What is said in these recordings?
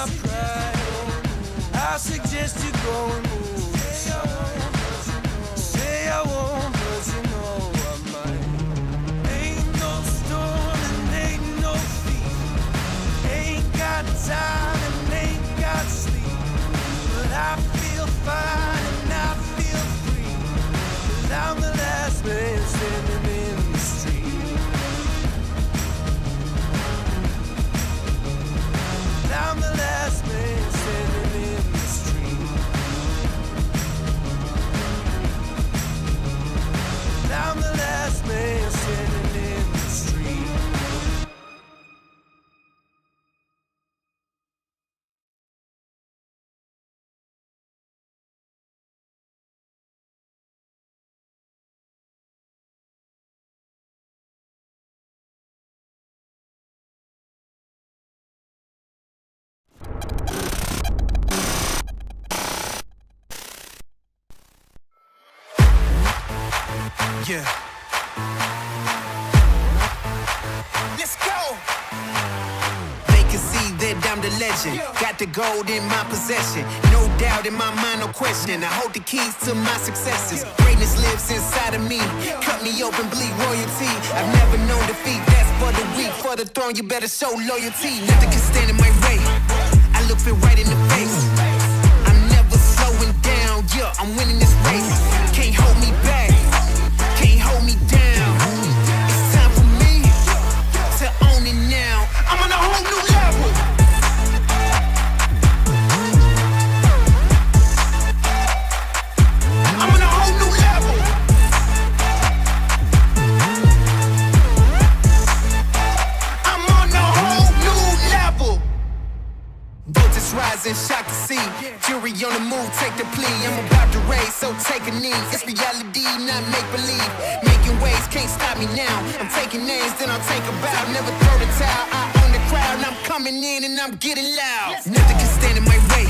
my pride. I suggest you go and move. Say I won't, but you know I might. Ain't no storm and ain't no fear. Ain't got time and ain't got sleep. But I feel fine and I feel free. 'Cause I'm the last man standing in the street. I'm the last man standing in the street. I'm the last man standing in the street. Yeah. Let's go. They can see that I'm the legend. Got the gold in my possession. No doubt in my mind, no question. I hold the keys to my successes. Greatness lives inside of me. Cut me open, bleed royalty. I've never known defeat. That's for the weak. For the throne, you better show loyalty. Nothing can stand in my way. I look it right in the face. I'm never slowing down. Yeah, I'm winning this race. Can't hold me back. Can't hold me down. It's time for me to own it now. I'm on a whole new level. I'm on a whole new level. I'm on a whole new level. Voltage rising, shock to see. Jury on the move, take the plea. I'm about to raise, so take a knee. It's reality, not make-believe. Making waves, can't stop me now. I'm taking names, then I'll take a bow. Never throw the towel, I own the crowd. I'm coming in and I'm getting loud. Nothing can stand in my way.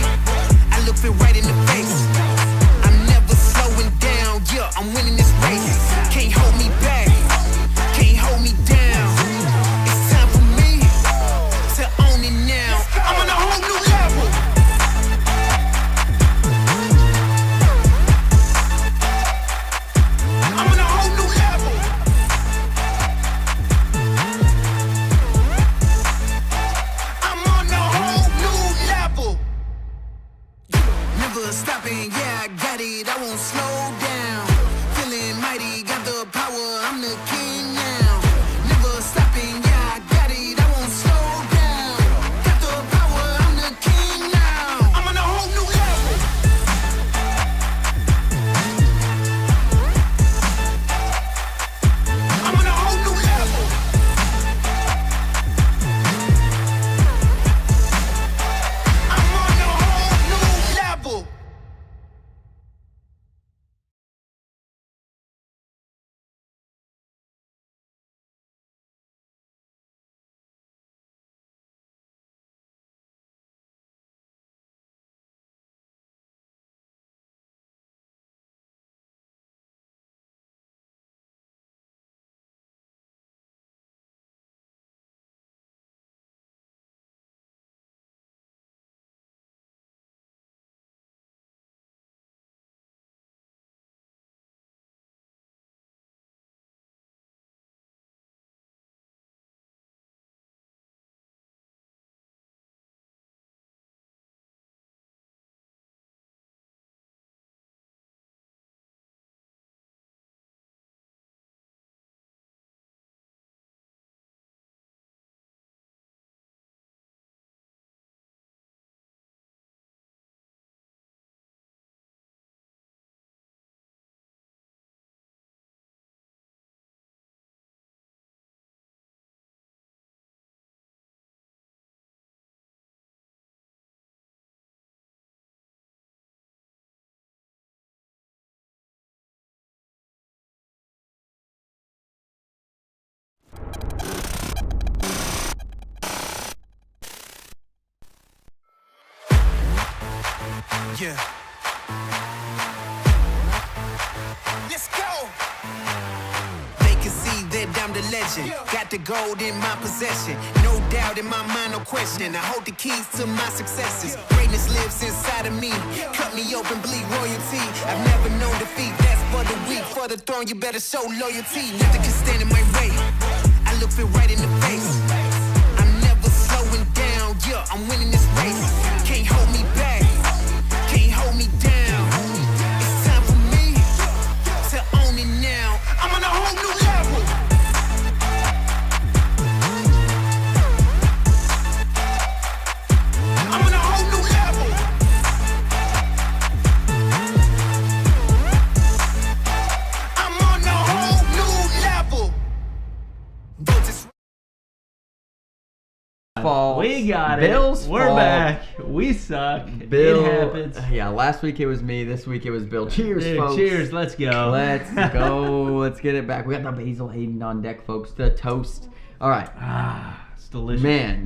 I look it right in the face. I'm never slowing down, yeah, I'm winning this race. Can't hold me back, can't hold me down. It's time for me to own it now. I'm on a whole new level. I'm on a whole new level. I'm on a whole new level. Never stopping, yeah, I got it, I won't slow down. Feeling mighty, got the power, I'm the king now. Never stopping, yeah, I got it, I won't slow down. Got the power, I'm the king now. I'm on a whole new level. I'm on a whole new level. I'm on a whole new level. Yeah. Let's go. They can see that I'm I'm the legend. Got the gold in my possession. No doubt in my mind, no question. I hold the keys to my successes. Greatness lives inside of me. Cut me open, bleed royalty. I've never known defeat. That's for the weak. For the throne, you better show loyalty. Nothing can stand in my way. I look it right in the face. I'm never slowing down. Yeah, I'm winning this race. Can't hold me back. Can't hold me down. It's time for me to own it now. I'm on a whole new level. I'm on a whole new level. I'm on a whole new level. We got Bill's it. We're fault. back. We suck. Bill, it happens. Yeah, last week it was me. This week it was Bill. Cheers, Dude, folks. cheers. Let's go. Let's go. Let's get it back. We got the Basil Hayden on deck, folks. The toast. All right. It's delicious. Man,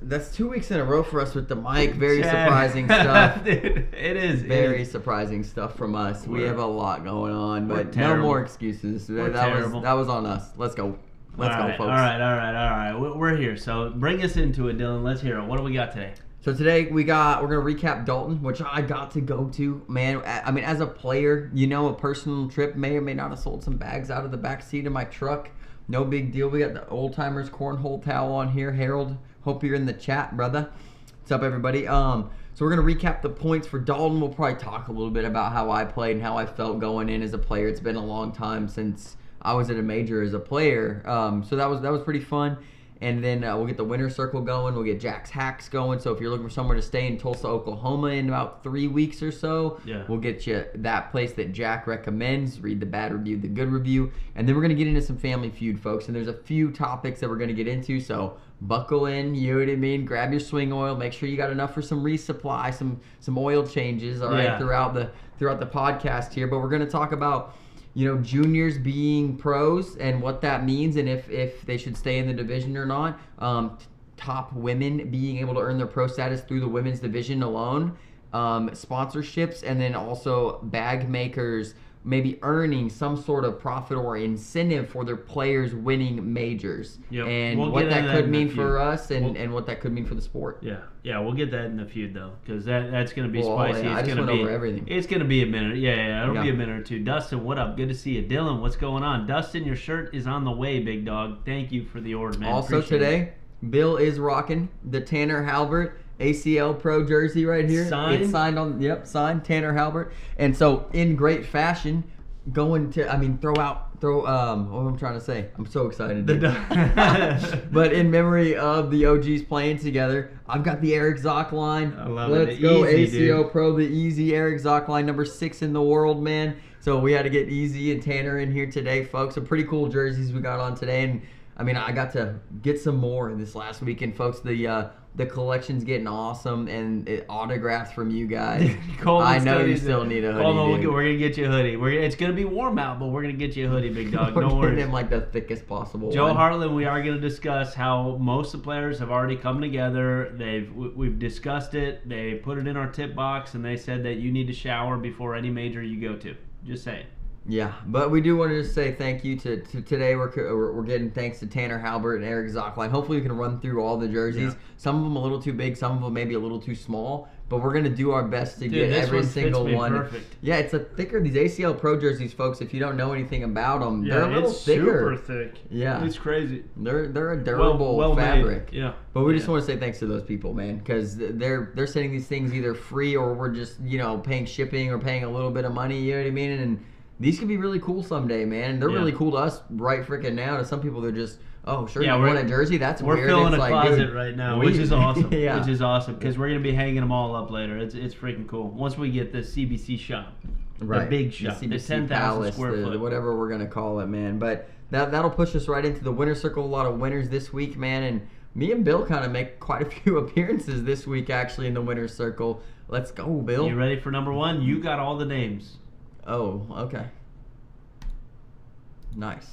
that's 2 weeks in a row for us with the mic. Very surprising stuff. Dude, it is. Very surprising stuff from us. We have a lot going on, but no more excuses. That was on us. Let's go. Let's go, folks. All right. We're here. So bring us into it, Dylan. Let's hear it. What do we got today? So today we're gonna recap Dalton, which I got to go to. Man, I mean, as a player, a personal trip may or may not have sold some bags out of the back seat of my truck. No big deal. We got the old timers cornhole towel on here. Harold, hope you're in the chat, brother. What's up, everybody? So we're gonna recap the points for Dalton. We'll probably talk a little bit about how I played and how I felt going in as a player. It's been a long time since I was at a major as a player, so that was pretty fun. And then we'll get the winner circle going. We'll get Jack's hacks going. So if you're looking for somewhere to stay in Tulsa, Oklahoma in about 3 weeks or so, we'll get you that place that Jack recommends. Read the bad review, the good review. And then we're going to get into some Family Feud, folks. And there's a few topics that we're going to get into. So buckle in, you know what I mean? Grab your swing oil. Make sure you got enough for some resupply, some oil changes, all right, throughout the podcast here. But we're going to talk about juniors being pros and what that means and if they should stay in the division or not. Top women being able to earn their pro status through the women's division alone. Sponsorships, and then also bag makers maybe earning some sort of profit or incentive for their players winning majors. Yep. And we'll what that could mean for us and what that could mean for the sport. Yeah, we'll get that in the feud though, because that's going to be spicy. I just went over everything. It's going to be a minute. It'll be a minute or two. Dustin, what up? Good to see you. Dylan, what's going on? Dustin, your shirt is on the way, big dog. Thank you for the order, man. Also today, Bill is rocking the Tanner Halbert ACL Pro jersey right here. Signed? It's signed Tanner Halbert. And so in great fashion, throw what I'm trying to say. I'm so excited. But in memory of the OGs playing together, I've got the Eric Zock line. I love Let's it. go Easy, ACO dude. Pro, the Easy Eric Zock line, number 6 in the world, man. So we had to get Easy and Tanner in here today, folks. Some pretty cool jerseys we got on today. And I mean, I got to get some more this last weekend, folks. The collection's getting awesome, and autographs from you guys. I know you still need a hoodie. We're going to get you a hoodie. It's going to be warm out, but we're going to get you a hoodie, big dog. No We're worries. getting him the thickest possible Joe one. Hartland, we are going to discuss how most of the players have already come together. We've discussed it. They put it in our tip box, and they said that you need to shower before any major you go to. Just saying. Yeah, but we do want to just say thank you to today. We're getting thanks to Tanner Halbert and Eric Zockline. Hopefully we can run through all the jerseys. Yeah. Some of them a little too big, some of them maybe a little too small. But we're going to do our best to get every single one. Perfect. Yeah, it's thicker. These ACL Pro jerseys, folks, if you don't know anything about them, they're a little thicker. Super thick. Yeah. It's crazy. They're a durable fabric. Made. Yeah. But we just want to say thanks to those people, man, because they're sending these things either free or we're just, paying shipping or paying a little bit of money, you know what I mean? And these could be really cool someday, man. They're really cool to us right freaking now. To some people, they're just, oh, sure, you want a jersey? That's we're weird. We're filling it's a closet right now, which is awesome. Yeah. Which is awesome, because we're going to be hanging them all up later. It's freaking cool. Once we get the CBC shop, the big shop, the 10,000 square foot. Whatever we're going to call it, man. But that'll push us right into the winner circle. A lot of winners this week, man. And me and Bill kind of make quite a few appearances this week, actually, in the winner circle. Let's go, Bill. You ready for number one? You got all the names. Oh, okay. Nice.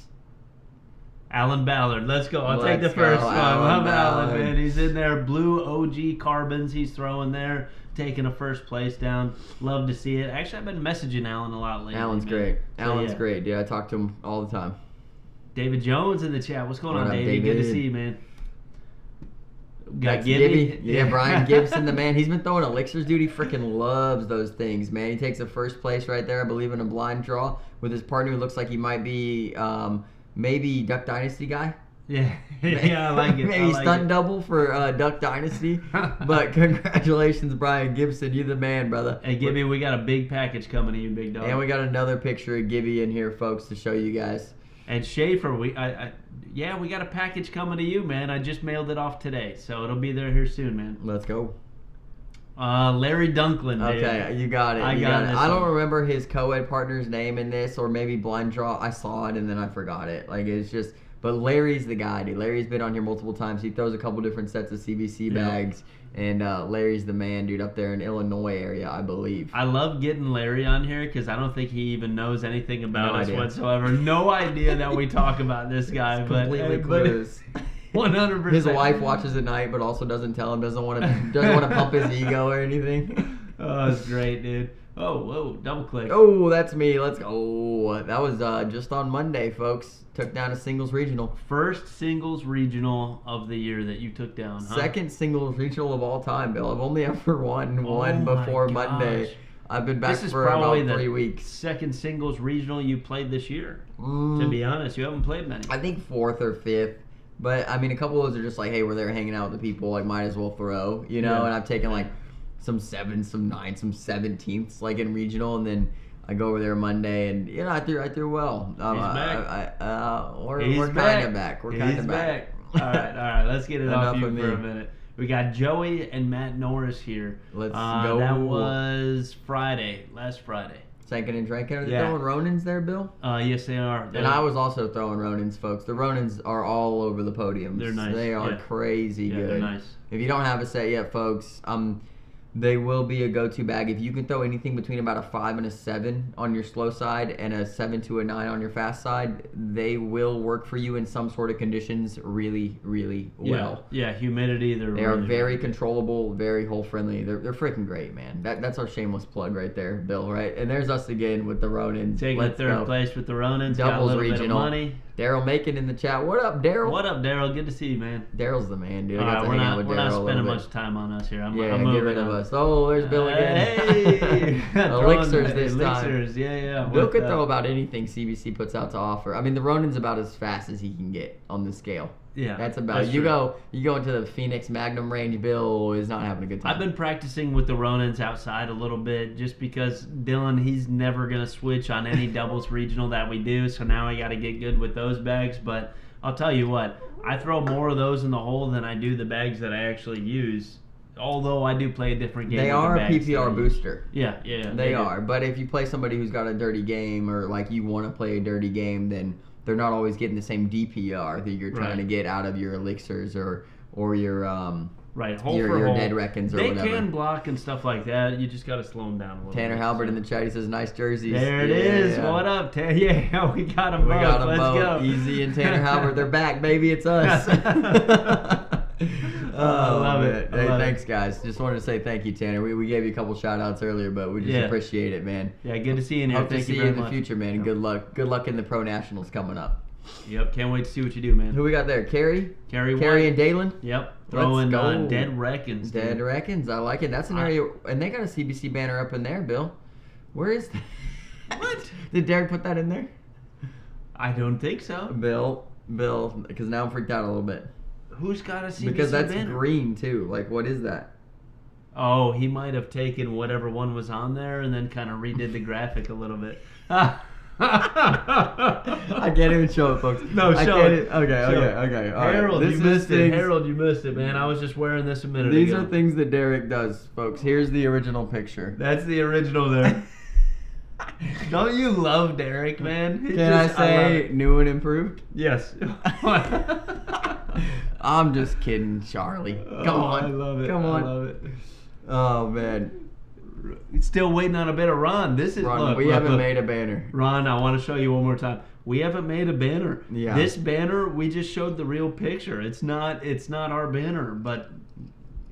Alan Ballard. Let's go. I'll take the first one. Love Alan, man. He's in there. Blue OG carbons he's throwing there. Taking a first place down. Love to see it. Actually, I've been messaging Alan a lot lately. Alan's great. Alan's great. Yeah, I talk to him all the time. David Jones in the chat. What's going What on, up, Davey? Good to David? see you, man. Got That's Gibby. Yeah, Brian Gibson, the man. He's been throwing elixirs, dude. He freaking loves those things, man. He takes a first place right there, I believe, in a blind draw with his partner who looks like he might be maybe Duck Dynasty guy. Yeah, yeah, I like it. Maybe stunt double for Duck Dynasty. But congratulations, Brian Gibson. You're the man, brother. Hey, Gibby, we got a big package coming to you, big dog. And we got another picture of Gibby in here, folks, to show you guys. And Schaefer, we got a package coming to you, man. I just mailed it off today, so it'll be there here soon, man. Let's go. Larry Dunklin, dude. Okay, you got it. I you got it. this I don't one. remember his co-ed partner's name in this, or maybe blind draw. I saw it and then I forgot it. Like, it's just... But Larry's the guy, dude. Larry's been on here multiple times. He throws a couple different sets of CBC bags. And Larry's the man, dude, up there in Illinois area, I believe. I love getting Larry on here because I don't think he even knows anything about No us idea. whatsoever. No idea that we talk about this guy. It's but completely but clueless. 100%. His wife watches at night, but also doesn't tell him, doesn't want to pump his ego or anything. Oh, it's great, dude. Oh, whoa, double click. Oh, that's me. Let's go. That was just on Monday, folks. Took down a singles regional. First singles regional of the year that you took down, huh? Second singles regional of all time, Bill. I've only ever won one my before gosh. Monday. I've been back This is for about probably 3 the weeks. second singles regional you played this year. To be honest, you haven't played many. I think fourth or fifth. But, I mean, a couple of those are just like, hey, we're there hanging out with the people. Like, might as well throw, you know? Yeah. And I've taken, like, some 7s, some 9s, some 17ths, like, in regional. And then I go over there Monday, and, you know, I threw well. He's back. We're kind of back. We're kind He's of back. All right. Let's get it off Enough you of for a me. minute. We got Joey and Matt Norris here. Let's go. That was last Friday. Sankin and Drankin. Are they Yeah. throwing Ronins there, Bill? Yes, they are. And I was also throwing Ronins, folks. The Ronins are all over the podiums. They're nice. They are Yeah. crazy Yeah, good. they're nice. If you don't have a set yet, folks, they will be a go-to bag. If you can throw anything between about a 5 and a 7 on your slow side and a 7 to a 9 on your fast side, they will work for you in some sort of conditions really, really well. Yeah, humidity. They are very controllable, very hole friendly. They're freaking great, man. That's our shameless plug right there, Bill. Right, and there's us again with the Ronins. Taking Let's third go. place with the Ronins. Got a Doubles little regional. bit of money. Daryl Macon in the chat. What up, Daryl? What up, Daryl? Good to see you, man. Daryl's the man, dude. All I got right, to we're hang out not with we're Daryl not a little spending bit. much time on us here. I'm Yeah, I'm get moving rid of on. us. Oh, there's Bill again. Hey, Elixirs this time. Elixirs, yeah. Bill With, could throw about anything CBC puts out to offer. I mean, the Ronin's about as fast as he can get on the scale. Yeah, That's about that's you true. go into the Phoenix Magnum range. Bill is not having a good time. I've been practicing with the Ronins outside a little bit just because Dylan, he's never going to switch on any doubles regional that we do, so now I got to get good with those bags. But I'll tell you what, I throw more of those in the hole than I do the bags that I actually use, although I do play a different game. They with are the a bags that I PPR use. booster. Yeah. They do. are. But if you play somebody who's got a dirty game, or like you want to play a dirty game, then they're not always getting the same DPR that you're trying Right. to get out of your elixirs or your Right, hole your for hole. dead reckons or they whatever. can block and stuff like that. You just got to slow them down a little Tanner bit. Halbert in the chat, he says, nice jerseys. There it is. Yeah. What up, Tanner? Yeah, we got them We both. got them Let's both. go. Easy and Tanner Halbert, they're back, baby. It's us. I love it. man. I Hey, love thanks, guys. Just wanted to say thank you, Tanner. We gave you a couple shout outs earlier, but we just Yeah. appreciate it, man. Yeah, good to see you in here. Hope to Thank see you you very in the much. future, man. And good luck. Good luck in the Pro Nationals coming up. Yep, can't wait to see what you do, man. Who we got there? Carrie Carrie White. White. And Dalen? Yep, throwing go. dead reckons. dude. Dead Reckons. I like it. That's an area. And they got a CBC banner up in there, Bill. Where is that? What? Did Derek put that in there? I don't think so. Bill, because now I'm freaked out a little bit. Who's got a CBC Because that's banner? green, too. Like, what is that? Oh, he might have taken whatever one was on there and then kind of redid the graphic a little bit. I can't even show it, folks. No, I show can't it. Okay. All right. Harold, This you is missed it. things- Harold, you missed it, man. I was just wearing this a minute These ago. are things that Derek does, folks. Here's the original picture. That's the original there. Don't you love Derek, man? He Can I just- love say it. new and improved? Yes. I'm just kidding, Charlie. Come on. I love it. Come on. I love it. Oh, man. Still waiting on a bit of Ron. This is Ron, look, we look, haven't look. made a banner. Ron, I want to show you one more time. We haven't made a banner. Yeah. This banner, we just showed the real picture. It's not our banner, but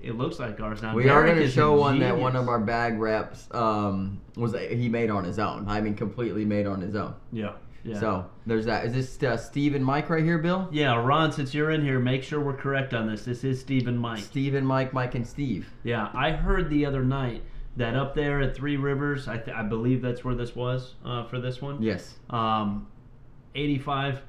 it looks like ours now. We are Derek going to is show a one that one genius. of our bag reps he made on his own. I mean, completely made on his own. Yeah. Yeah. So there's that. Is this Steve and Mike right here, Bill? Yeah, Ron, since you're in here, make sure we're correct on this. This is Steve and Mike. Steve and Mike, Mike and Steve. Yeah, I heard the other night that up there at Three Rivers, I believe that's where this was for this one. Yes. 85%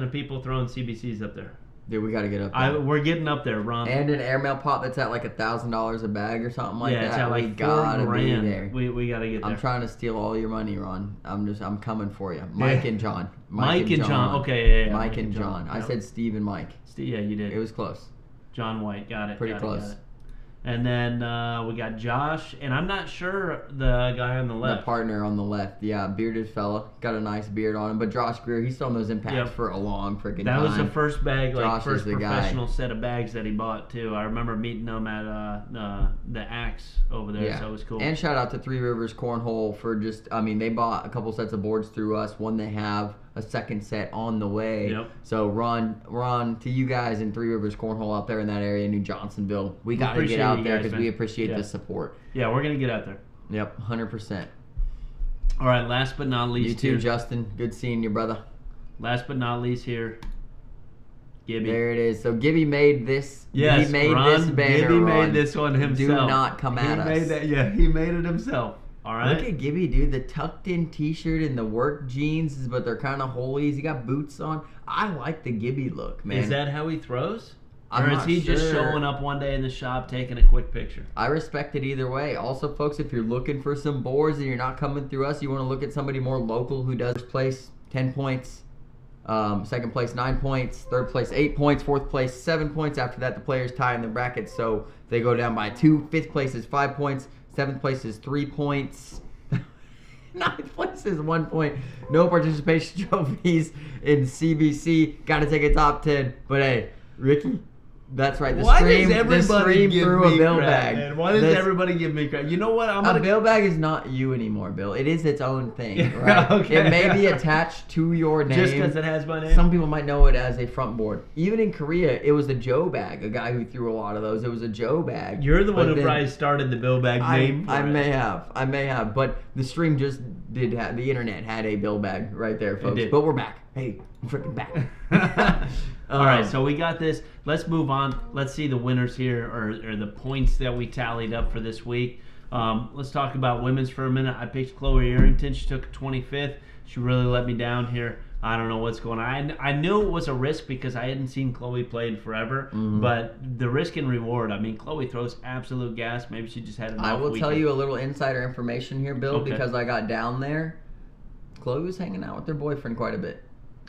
of people throwing CBCs up there. Dude, we got to get up there. We're getting up there, Ron. And an airmail pot that's at like $1,000 a bag or something like that. Yeah, it's at like we gotta be $4,000. there. We got to get there. I'm trying to steal all your money, Ron. I'm coming for you. Mike and John. Mike and John. Okay, yeah. Mike and John. I said Steve and Mike. Yeah, you did. It was close. John White. Got it. Pretty got close. Got it. And then we got Josh, and I'm not sure the guy on the left. The partner on the left, yeah, bearded fella, got a nice beard on him. But Josh Greer, he's thrown those impacts for a long freaking time. That was the first bag, like Josh first is the professional guy. set of bags that he bought too. I remember meeting him at the Axe over there, so it was cool. And shout out to Three Rivers Cornhole for just, they bought a couple sets of boards through us. One they have, a second set on the way. Yep. So Ron, to you guys in Three Rivers Cornhole out there in that area, New Johnsonville, we got to get out there because we appreciate the support. Yeah, we're going to get out there. Yep, 100%. All right, last but not least. You too, Justin. Good seeing you, brother. Last but not least here, Gibby. There it is. So Gibby made this. Yes, he made Ron, this banner. Gibby Ron. made this one himself. Do not come at us. Made that, yeah, he made it himself. All right. Look at Gibby, dude. The tucked-in T-shirt and the work jeans, but they're kind of holeys. He got boots on. I like the Gibby look, man. Is that how he throws? I'm or is not he just sure. showing up one day in the shop taking a quick picture? I respect it either way. Also, folks, if you're looking for some boards and you're not coming through us, you want to look at somebody more local who does place 10 points, second place 9 points, third place 8 points, fourth place 7 points. After that, the players tie in the bracket, so they go down by 2. Fifth place is 5 points. Seventh place is 3 points. Ninth place is 1 point. No participation trophies in CBC. Got to take a top 10. But hey, Ricky, that's right. The stream threw a bill bag. Man? Why does everybody give me crap? You know what? A bill bag is not you anymore, Bill. It is its own thing, Yeah, right? okay. It may be attached to your name. Just because it has my name? Some people might know it as a front board. Even in Korea, it was a Joe bag. A guy who threw a lot of those. It was a Joe bag. You're the one But who probably started the bill bag name. I may have. But the stream just did have, the internet had a bill bag right there, folks. did. But we're back. Hey, I'm freaking back. All right, so we got this. Let's move on. Let's see the winners here, or the points that we tallied up for this week. Let's talk about women's for a minute. I picked Chloe Arrington. She took 25th. She really let me down here. I don't know what's going on. I knew it was a risk because I hadn't seen Chloe play in forever. Mm-hmm. But the risk and reward, Chloe throws absolute gas. Maybe she just had an off I will weekend. tell you a little insider information here, Bill, Okay. because I got down there. Chloe was hanging out with her boyfriend quite a bit.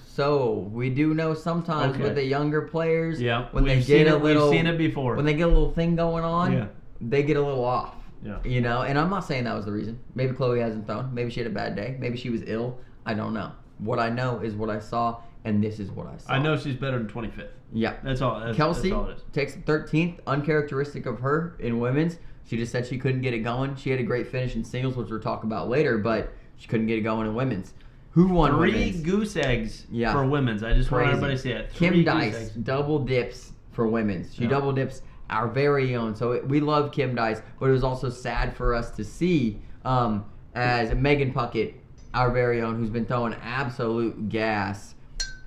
So we do know sometimes with the younger players, when they get a little, we've seen it before. When they get a little thing going on, they get a little off. Yeah. You know, and I'm not saying that was the reason. Maybe Chloe hasn't thrown. Maybe she had a bad day. Maybe she was ill. I don't know. What I know is what I saw, and this is what I saw. I know she's better than 25th. Yeah. That's all. Kelsey that's all it is. takes 13th, uncharacteristic of her in women's. She just said she couldn't get it going. She had a great finish in singles, which we'll talk about later, but she couldn't get it going in women's. Who won 3 women's? goose eggs for women's. I just want everybody to see it. Kim Dice double dips for women's. She double dips our very own. So we love Kim Dice, but it was also sad for us to see as Megan Puckett, our very own, who's been throwing absolute gas,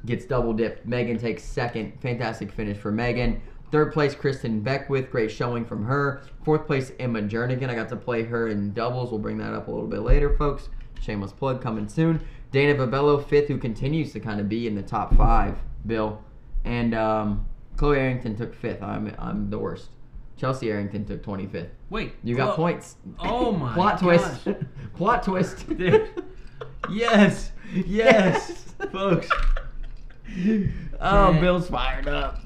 gets double dipped. Megan takes second. Fantastic finish for Megan. Third place, Kristen Beckwith. Great showing from her. Fourth place, Emma Jernigan. I got to play her in doubles. We'll bring that up a little bit later, folks. Shameless plug coming soon. Dana Babello, fifth, who continues to kind of be in the top 5, Bill. And Chloe Arrington took 5th. I'm the worst. Chelsea Arrington took 25th. Wait. You got points. Oh, my Plot gosh. twist. Plot twist. Dude. Yes. Folks. Oh, Bill's fired up.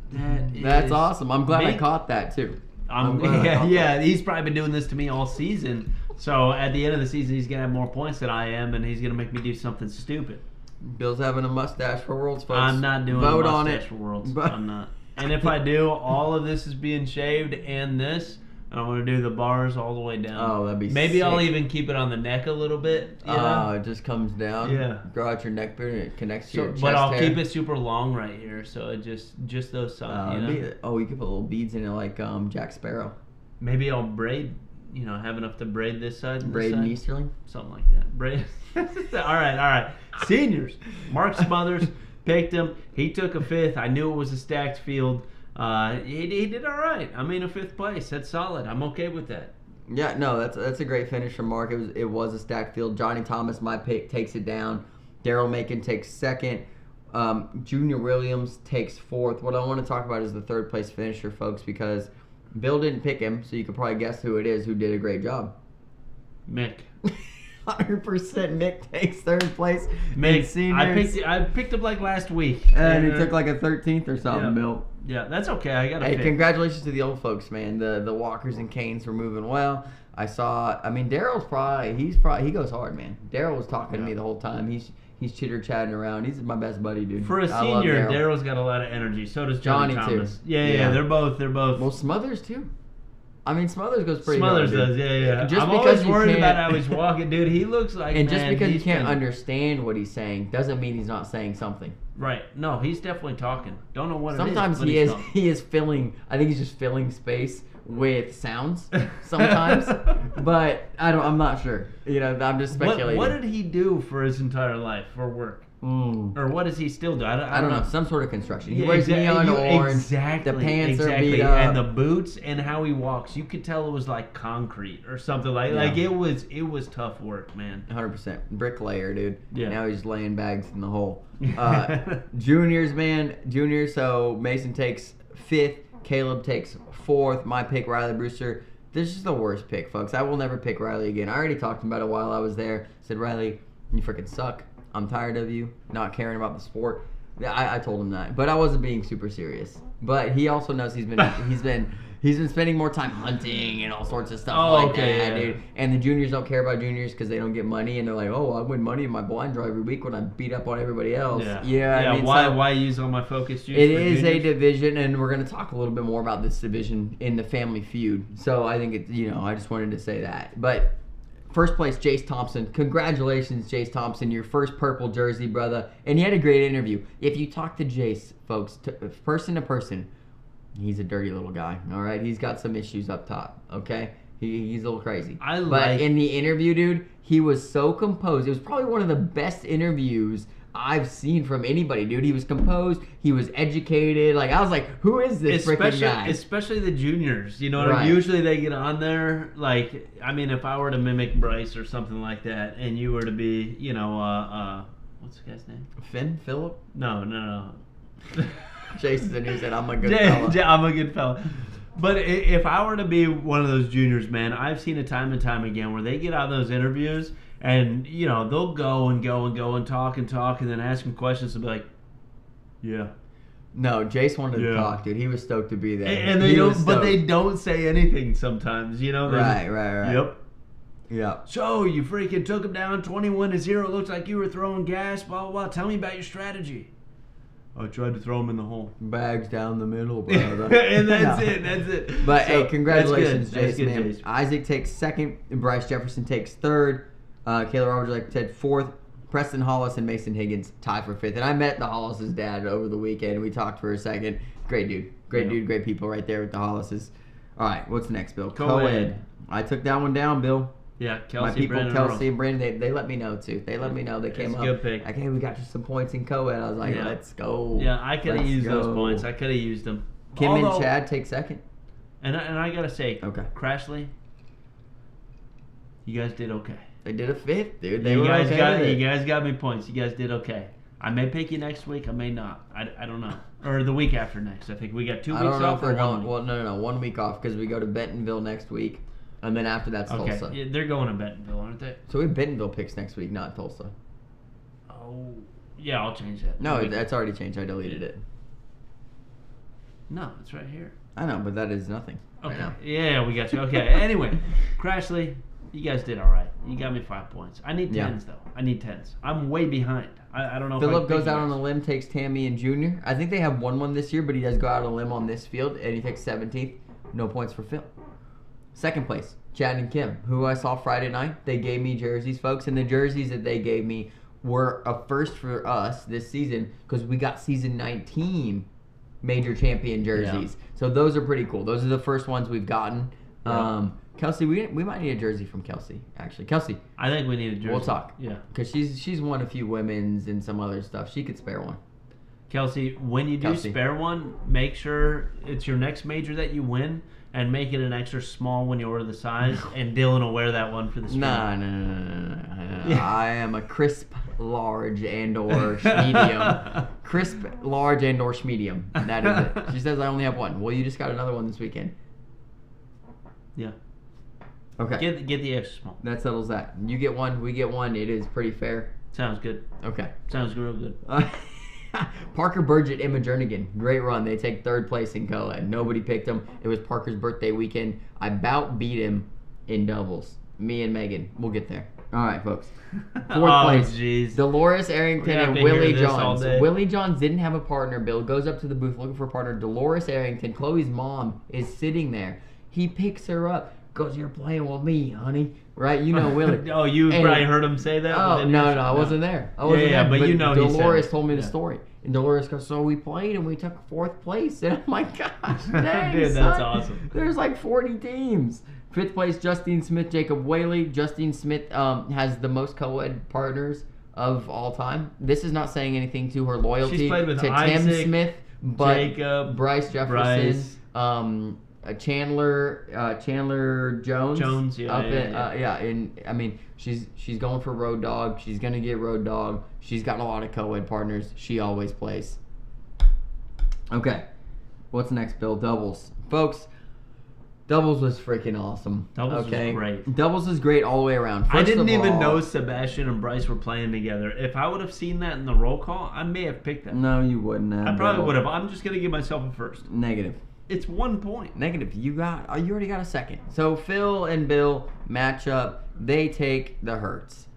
That's awesome. I'm glad I caught that, too. He's probably been doing this to me all season. So at the end of the season, he's going to have more points than I am, and he's going to make me do something stupid. Bill's having a mustache for Worlds, folks. I'm not doing Vote a on mustache it. for Worlds. I'm not. And if I do, all of this is being shaved and this, and I'm going to do the bars all the way down. Oh, that'd be Maybe sick. I'll even keep it on the neck a little bit. It just comes down. Yeah. Grow out your neck beard and it connects to your chest But I'll hair. keep it super long right here, so it just those sides, you could put little beads in it like Jack Sparrow. Maybe I'll braid have enough to braid this side and this Braden side. Easterling. Something like that. Braid. All right. Seniors. Mark Smothers picked him. He took a 5th. I knew it was a stacked field. He did all right. I mean, a 5th place. That's solid. I'm okay with that. Yeah, no, that's a great finish from Mark. It was a stacked field. Johnny Thomas, my pick, takes it down. Daryl Macon takes 2nd. Junior Williams takes 4th. What I want to talk about is the 3rd place finisher, folks, because Bill didn't pick him, so you could probably guess who it is who did a great job. Mick. 100% Mick takes 3rd place. Mick, Seniors. I picked him like last week. And he took like a 13th or something, Bill. Yeah, that's okay. I got a Hey, pick. congratulations to the old folks, man. The Walkers and Canes were moving well. Daryl's he goes hard, man. Daryl was talking to me the whole time. He's chitter-chatting around. He's my best buddy, dude. For a I love senior, Daryl. Daryl's got a lot of energy. So does Johnny Thomas. too. Yeah, they're both. Well, Smothers too. I mean, Smothers goes pretty Smothers hard, does, dude. yeah. Just I'm because always you worried can't- about how he's walking, dude. He looks like, And just because you he's can't been- understand what he's saying doesn't mean he's not saying something. Right. No, he's definitely talking. Don't know what Sometimes it is. he is filling. I think he's just filling space with sounds. Sometimes, but I'm not sure. I'm just speculating. What did he do for his entire life for work? Or what does he still do? I don't know. Some sort of construction. He Yeah, wears neon orange. Exactly. The pants are exactly. beat up. And the boots and how he walks. You could tell it was like concrete or something like it was tough work, man. 100% bricklayer, dude. Yeah. Now he's laying bags in the hole. Juniors, man. Juniors. So Mason takes 5th. Caleb takes 4th. My pick, Riley Brewster. This is the worst pick, folks. I will never pick Riley again. I already talked about it while I was there. Said, Riley, you freaking suck. I'm tired of you not caring about the sport. I told him that, but I wasn't being super serious. But he also knows he's been spending more time hunting and all sorts of stuff that, dude. And the juniors don't care about juniors because they don't get money, and they're like, oh, I win money in my blind draw every week when I beat up on everybody else. Yeah. I mean, Why use all my focus juice? It for is a juniors? division, and we're going to talk a little bit more about this division in the Family Feud. So I think I just wanted to say that. But first place, Jace Thompson. Congratulations, Jace Thompson. Your first purple jersey, brother. And he had a great interview. If you talk to Jace, folks, person to person, he's a dirty little guy, all right? He's got some issues up top, okay? He's a little crazy. But in the interview, dude, he was so composed. It was probably one of the best interviews I've seen from anybody, dude. He was composed. He was educated. Like, I was like, who is this freaking guy? Especially the juniors. You know what I Right. mean? Usually they get on there. Like, I mean, if I were to mimic Bryce or something like that, and you were to be, what's the guy's name? Finn? Phillip? No. Jason, who said, I'm a good fella. I'm a good fella. But if I were to be one of those juniors, man, I've seen it time and time again where they get out of those interviews and, they'll go and talk, and then ask them questions and be like, yeah. No, Jace wanted to talk, dude. He was stoked to be there. And they don't say anything sometimes, Right. Yep. Yeah. So you freaking took them down 21-0. Looks like you were throwing gas, blah, blah, blah. Tell me about your strategy. I tried to throw them in the hole. Bags down the middle, brother. And that's it. But So, hey, congratulations, that's good, Jason. Jace. Isaac takes 2nd, and Bryce Jefferson takes 3rd. Kayla Roberts takes 4th. Preston Hollis and Mason Higgins tie for 5th. And I met the Hollis' dad over the weekend. We talked for a second. Great dude. Great people right there with the Hollis'. All right, what's next, Bill? Co-ed. I took that one down, Bill. Yeah, Kelsey, My people, Brandon, Kelsey and Brandon, they let me know too. They let me know. They came It's a up. good pick. Like, hey, we got you some points in co-ed. I was like, Yeah. let's go. Yeah, I could have Let's used those go. points. I could have used them. Kim Although- and Chad take 2nd. And I gotta say, Okay. Crashly, you guys did okay. They did a 5th, dude. They You were guys okay got with it. you guys got me points. You guys did okay. I may pick you next week. I may not. I don't know. Or the week after next. I think we got 2 weeks I don't know off if or they're 1 going. week. Well, no. 1 week off because we go to Bentonville next week, and then after that's Okay, Tulsa. yeah, they're going to Bentonville, aren't they? So we have Bentonville picks next week, not Tulsa. Oh, yeah. I'll change that. No, that's already changed. I deleted it. No, it's right here. I know, but that is nothing. Okay. Right now. Yeah, we got you. Okay. Anyway, Crashly, you guys did all right. You got me 5 points. I need 10s Yeah. though. I need 10s. I'm way behind. I don't know. Philip if I goes out on a limb, takes Tammy and Junior. I think they have won this year, but he does go out on a limb on this field, and he takes 17th. No points for Phil. 2nd place, Chad and Kim, who I saw Friday night. They gave me jerseys, folks, and the jerseys that they gave me were a first for us this season because we got season 19 major champion jerseys. So those are pretty cool. Those are the first ones we've gotten. Yeah. Kelsey, we might need a jersey from Kelsey, actually. Kelsey, I think we need a jersey. we'll talk. Yeah. Because she's won a few women's and some other stuff. She could spare one. Kelsey, when you do spare one, make sure it's your next major that you win, and make it an extra small when you order the size, and Dylan will wear that one for the stream. No. Yeah. I am a crisp, large, and/or medium. Crisp, large, and/or medium. That is it. She says I only have one. Well, you just got another one this weekend. Yeah. Okay. Get the extra small. That settles that. You get one, we get one. It is pretty fair. Sounds good. Okay. Sounds real good. Parker Burgett, Emma Jernigan. Great run. They take third place in co-ed. Nobody picked him. It was Parker's birthday weekend. I about beat him in doubles. Me and Megan. We'll get there. All right, folks. Fourth place. Jeez. Dolores Arrington and hear Willie this all Johns. day. Willie Johns didn't have a partner. Bill goes up to the booth looking for a partner. Dolores Arrington, Chloe's mom, is sitting there. He picks her up. Goes, you're playing with me, honey. Right? You know Willie. Oh, you probably heard him say that? Oh, no, I wasn't there. I wasn't there. But you know Dolores told me the story. And Dolores goes, so we played and we took fourth place. And I'm like, gosh, dang, dude, son. that's awesome. There's like 40 teams. Fifth place, Justine Smith, Jacob Whaley. Justine Smith has the most co-ed partners of all time. This is not saying anything to her loyalty She's played with to Isaac, Tim Smith, but Jacob, Bryce Jefferson, Bryce. Chandler Jones. Jones, And I mean, she's going for Road Dog. She's gonna get Road Dog. She's got a lot of co-ed partners. She always plays. Okay, what's next, Bill? Doubles, folks. Doubles was freaking awesome. Doubles was great. Doubles is great all the way around. I didn't even know Sebastian and Bryce were playing together. If I would have seen that in the roll call, I may have picked them. No, you wouldn't have. I probably would have. I'm just gonna give myself a first. Negative. It's 1 point. Negative. You already got a second. So Phil and Bill match up. They take the Hurts.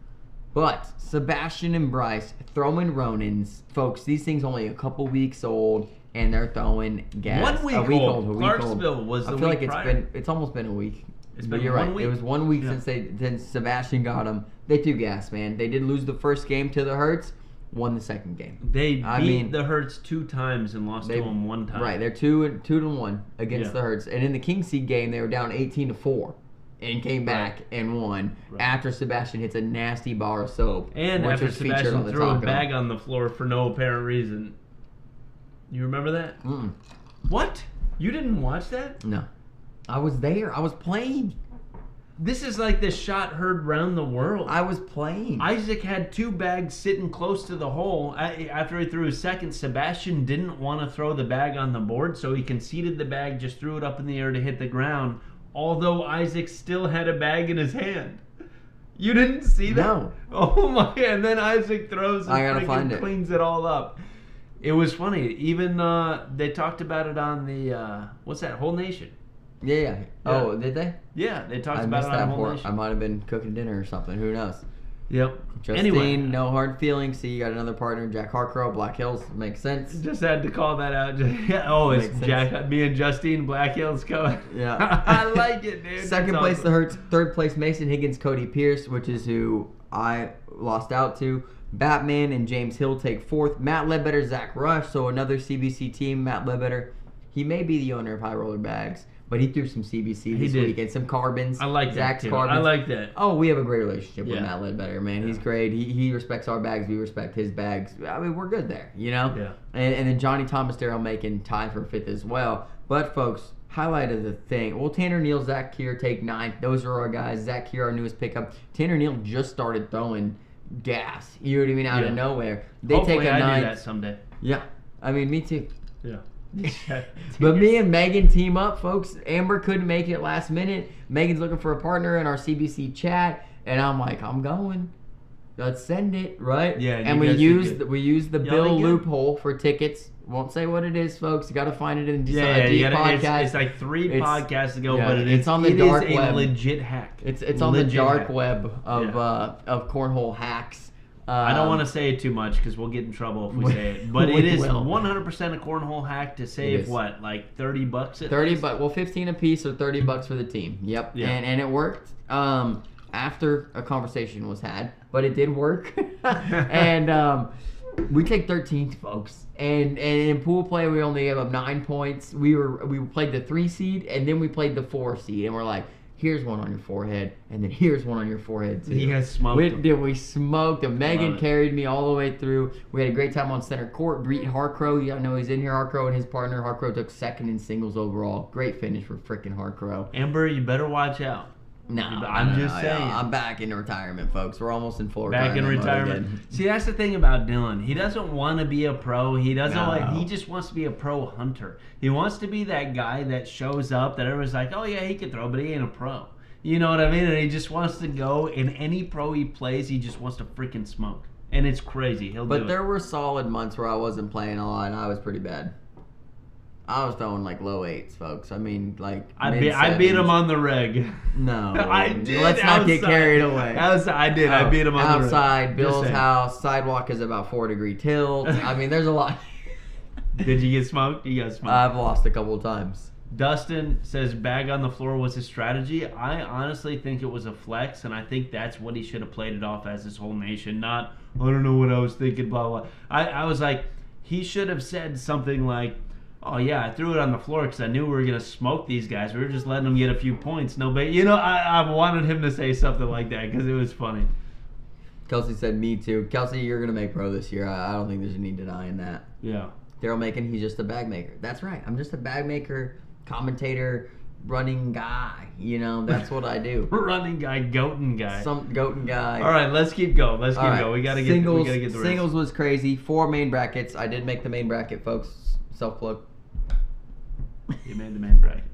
But Sebastian and Bryce throwing Ronins. Folks, these things only a couple weeks old, and they're throwing gas. 1 week, a week old. old. Clarksville was the week I feel like prior. it's almost been a week. It's But been you're 1 right. week. It was 1 week Yeah. since Sebastian got them. They threw gas, man. They did lose the first game to the Hurts. Won the second game. They beat the Hurts 2 times and lost to them 1 time. Right, they're 2-1 against Yeah. the Hurts, and in the King Seed game they were down 18-4, and came back and won after Sebastian hits a nasty bar of soap. And which after was featured Sebastian on the threw a Taco. bag on the floor for no apparent reason. You remember that? Mm-mm. What? You didn't watch that? No, I was there. I was playing. This is like the shot heard round the world. I was playing. Isaac had 2 bags sitting close to the hole. After he threw his second, Sebastian didn't want to throw the bag on the board, so he conceded the bag, just threw it up in the air to hit the ground, although Isaac still had a bag in his hand. You didn't see that? No. Oh my, and then Isaac throws I gotta and find it. cleans it all up. It was funny. Even they talked about it on the, what's that, Whole Nation. Yeah. Oh, did they? Yeah, they talked I about missed it on that Whole part. Nation. I might have been cooking dinner or something. Who knows? Yep. Justine, Anyway, no hard feelings. See, you got another partner, Jack Harcrow, Black Hills. Makes sense. just had to call that out. Oh, it's Makes sense. Jack, me and Justine, Black Hills going. Yeah. I like it, dude. Second That's place, awesome. the Hurts. Third place, Mason Higgins, Cody Pierce, which is who I lost out to. Batman and James Hill take fourth. Matt Ledbetter, Zach Rush, so another CBC team. Matt Ledbetter, he may be the owner of High Roller Bags, but he threw some CBC this did. weekend. Some carbons. I like Zach's that, too. carbons. I like that. Oh, we have a great relationship with Yeah. Matt Ledbetter, man. He's great. He respects our bags. We respect his bags. I mean, we're good there, you know? Yeah. And then Johnny Thomas, Daryl Macon tie for fifth as well. But, folks, highlight of the thing. Well, Tanner Neal, Zach Keir take ninth. Those are our guys. Zach Keir, our newest pickup. Tanner Neal just started throwing gas. You know what I mean? Out of nowhere. They Hopefully take a I ninth. do that someday. Yeah. I mean, me too. Yeah. But me and Megan team up, folks. Amber couldn't make it last minute. Megan's looking for a partner in our CBC chat, and I'm like, I'm going. Let's send it, right? Yeah, And you we guys did used the Y'all Bill did good. loophole for tickets. Won't say what it is, folks. You got to find it in the podcast. It's like 3 It's- podcasts ago, yeah, but it's on the dark it is web. a legit hack. It's on the Legit dark hack. web of cornhole hacks. I don't want to say it too much because we'll get in trouble if we say it. But we it is will. 100% a cornhole hack to It save is. what, like $30 at 30 least? but well 15 a piece or $30 for the team. Yep. Yeah. And it worked after a conversation was had, but it did work. And we take 13th, folks. And in pool play we only gave up 9 points. We played the 3 seed and then we played the 4 seed and we're like, Here's one on your forehead, and then here's one on your forehead too. You guys smoked him. We smoked him. Megan carried me all the way through. We had a great time on center court. Beat Harcrow. You know he's in here. Harcrow and his partner. Harcrow took second in singles overall. Great finish for freaking Harcrow. Amber, you better watch out. I'm just saying. I'm back in retirement, folks. We're almost in full back retirement. in retirement. See, that's the thing about Dylan. He doesn't want to be a pro. He doesn't he just wants to be a pro hunter. He wants to be that guy that shows up that everyone's like, oh yeah, he can throw, but he ain't a pro. You know what I mean? And he just wants to go in any pro he plays. He just wants to freaking smoke, and it's crazy. But there were solid months where I wasn't playing a lot, and I was pretty bad. I was throwing like low 8s, folks. I mean, like I beat him on the reg. No, I did. Let's not get carried away. I did. I beat him on the reg. Outside Bill's house, sidewalk is about 4-degree tilt. I mean, there's a lot. Did you get smoked? You got smoked. I've lost a couple of times. Dustin says bag on the floor was his strategy. I honestly think it was a flex, and I think that's what he should have played it off as his whole nation. Not, I don't know what I was thinking, blah, blah. I was like, he should have said something like, oh, yeah, I threw it on the floor because I knew we were going to smoke these guys. We were just letting them get a few points. No, but, I wanted him to say something like that because it was funny. Kelsey said, me too. Kelsey, you're going to make pro this year. I don't think there's any denying that. Yeah. Daryl Macon, he's just a bag maker. That's right. I'm just a bag maker, commentator, running guy. That's what I do. Running guy, goatin guy. Some goatin guy. All right, let's keep going. Let's keep going. We gotta get the singles was crazy. 4 main brackets. I did make the main bracket, folks. Self-plug. You made the main bracket.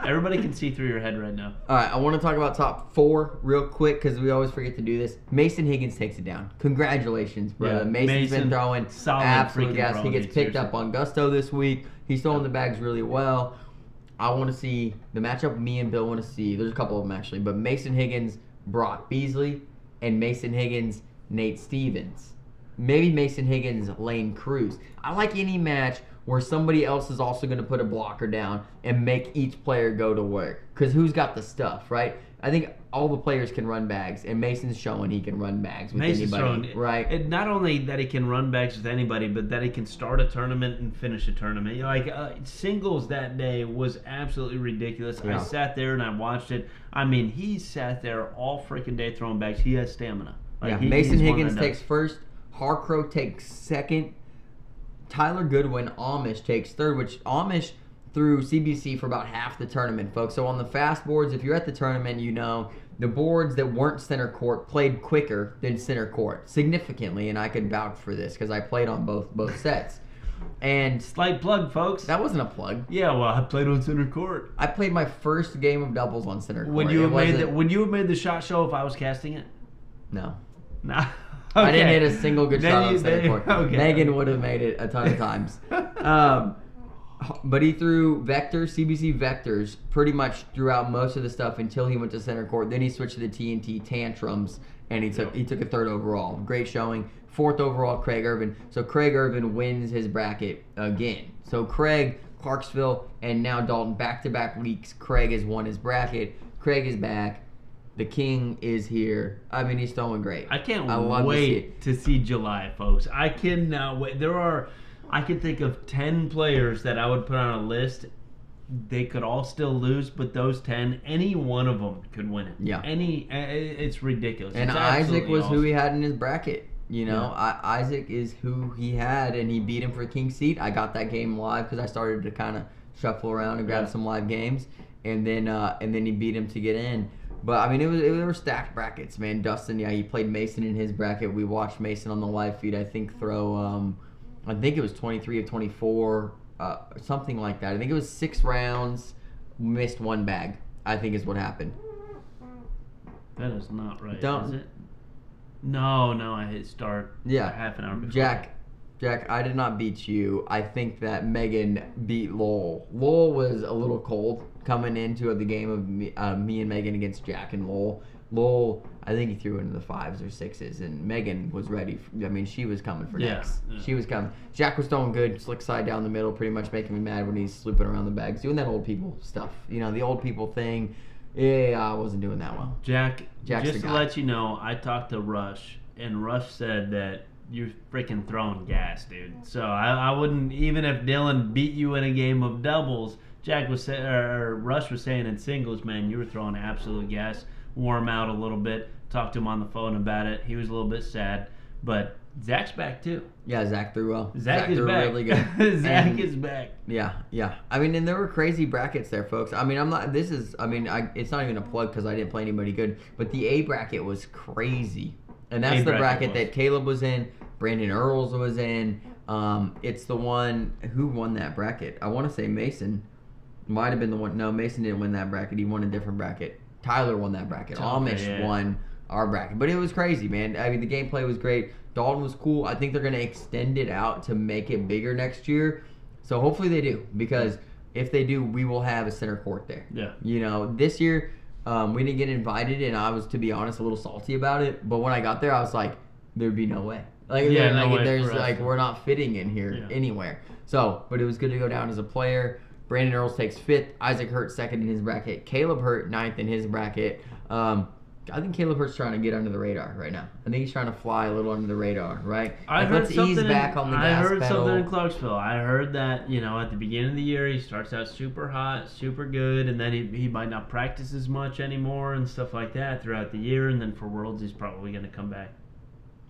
Everybody can see through your head right now. All right, I want to talk about top 4 real quick because we always forget to do this. Mason Higgins takes it down. Congratulations, brother. Yeah, Mason's been throwing absolute gas. He gets picked up on Gusto this week. He's throwing the bags really well. I want to see the matchup me and Bill want to see. There's a couple of them actually, but Mason Higgins, Brock Beasley, and Mason Higgins, Nate Stevens. Maybe Mason Higgins, Lane Cruz. I like any match where somebody else is also going to put a blocker down and make each player go to work. Because who's got the stuff, right? I think all the players can run bags, and Mason's showing he can run bags with anybody, right? And not only that he can run bags with anybody, but that he can start a tournament and finish a tournament. Singles that day was absolutely ridiculous. Yeah. I sat there and I watched it. I mean, he sat there all freaking day throwing bags. He has stamina. Mason Higgins takes first. Harcrow takes second. Tyler Goodwin, Amish, takes third, which Amish threw CBC for about half the tournament, folks. So on the fast boards, if you're at the tournament, the boards that weren't center court played quicker than center court, significantly, and I can vouch for this because I played on both sets. And slight plug, folks. That wasn't a plug. Yeah, well, I played on center court. I played my first game of doubles on center court. Would you have made the shot show if I was casting it? No. Nah. Okay. I didn't hit a single good shot on center court. Okay. Megan would have made it a ton of times. But he threw CBC vectors, pretty much throughout most of the stuff until he went to center court. Then he switched to the TNT tantrums, and he took a third overall. Great showing. 4th overall, Craig Irvin. So Craig Irvin wins his bracket again. So Craig, Clarksville, and now Dalton, back-to-back weeks, Craig has won his bracket. Craig is back. The king is here. I mean, he's throwing great. I can't wait to see July, folks. I cannot wait. I can think of 10 players that I would put on a list. They could all still lose, but those 10, any one of them could win it. Yeah. It's ridiculous. And Isaac was awesome. Who he had in his bracket. Isaac is who he had, and he beat him for King's seat. I got that game live because I started to kind of shuffle around and grab some live games, and then he beat him to get in. But, I mean, they were stacked brackets, man. Dustin, he played Mason in his bracket. We watched Mason on the live feed, I think, throw, I think it was 23 of 24, something like that. I think it was 6 rounds, missed 1 bag, I think is what happened. That is not right, is it? No, I hit start half an hour before. Jack, I did not beat you. I think that Megan beat Lowell. Lowell was a little cold coming into the game of me and Megan against Jack and Lowell. Lowell, I think he threw into the 5s or 6s, and Megan was ready. She was coming for next. Yeah. She was coming. Jack was throwing good, slick side down the middle, pretty much making me mad when he's slooping around the bags, doing that old people stuff. The old people thing. Yeah, I wasn't doing that well. Jack's just to let you know, I talked to Rush, and Rush said that you're freaking throwing gas, dude. So I wouldn't, even if Dylan beat you in a game of doubles, Rush was saying in singles, man, you were throwing absolute gas. Wore him out a little bit. Talked to him on the phone about it. He was a little bit sad, but Zach's back too. Yeah, Zach threw well. Zach is threw back. really good. Zach is back. Yeah. I mean, and there were crazy brackets there, folks. I mean, it's not even a plug because I didn't play anybody good, but the A bracket was crazy. And that's the bracket that Caleb was in, Brandon Earls was in. It's the one, who won that bracket? I want to say Mason. Might have been the one. No, Mason didn't win that bracket. He won a different bracket. Tyler won that bracket. Amish won our bracket. But it was crazy, man. I mean, the gameplay was great. Dalton was cool. I think they're going to extend it out to make it bigger next year. So hopefully they do, because if they do, we will have a center court there. Yeah. You know, this year we didn't get invited, and I was, to be honest, a little salty about it. But when I got there, I was like, there'd be no way. Like, we're not fitting in here anywhere. So, but it was good to go down as a player. Brandon Earls takes 5th. Isaac Hurt 2nd in his bracket. Caleb Hurt 9th in his bracket. I think Caleb Hurt's trying to get under the radar right now. I think he's trying to fly a little under the radar, right? Let's ease back on the gas pedal. I heard something in Clarksville. I heard that, at the beginning of the year, he starts out super hot, super good, and then he might not practice as much anymore and stuff like that throughout the year, and then for Worlds, he's probably going to come back.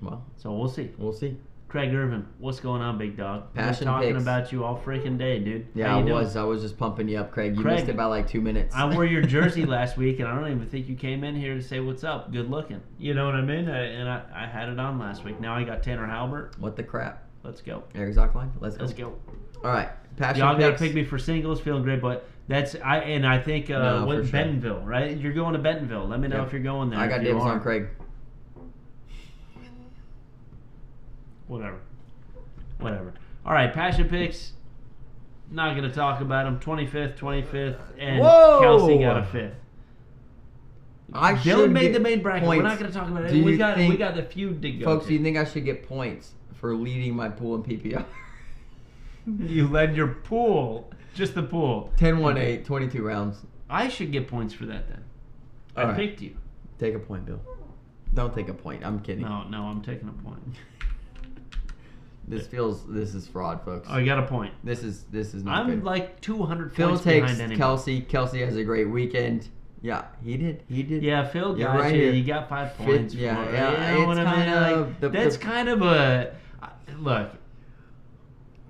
Well, so we'll see. We'll see. Craig Irvin, what's going on, big dog? Passion talking picks. about you all freaking day, dude. Yeah, I was just pumping you up, Craig. You missed it by like 2 minutes. I wore your jersey last week, and I don't even think you came in here to say what's up. Good looking. You know what I mean? I had it on last week. Now I got Tanner Halbert. What the crap? Let's go. Eric Zockline. Let's go. All right. Passion Y'all picks. got to pick me for singles. Feeling great, but I think Bentonville, right? You're going to Bentonville. Let me know if you're going there. I got dibs on Craig. Whatever. All right, passion picks. Not going to talk about them. 25th, and Kelsey got a 5th. Dylan made the main bracket. Points. We're not going to talk about it. We got the feud to go. Folks, do you think I should get points for leading my pool in PPR? You led your pool, just the pool. 10-1-8, 22 rounds. I should get points for that then. I picked you. Take a point, Bill. Don't take a point. I'm kidding. No, I'm taking a point. This is fraud, folks. Oh, you got a point. This is not good. I'm like 200 Phil points takes behind anybody. Kelsey. Kelsey has a great weekend. Yeah, he did. Yeah, Phil got right you. here. You got 5 points. Yeah. You know what I mean? That's kind of a look.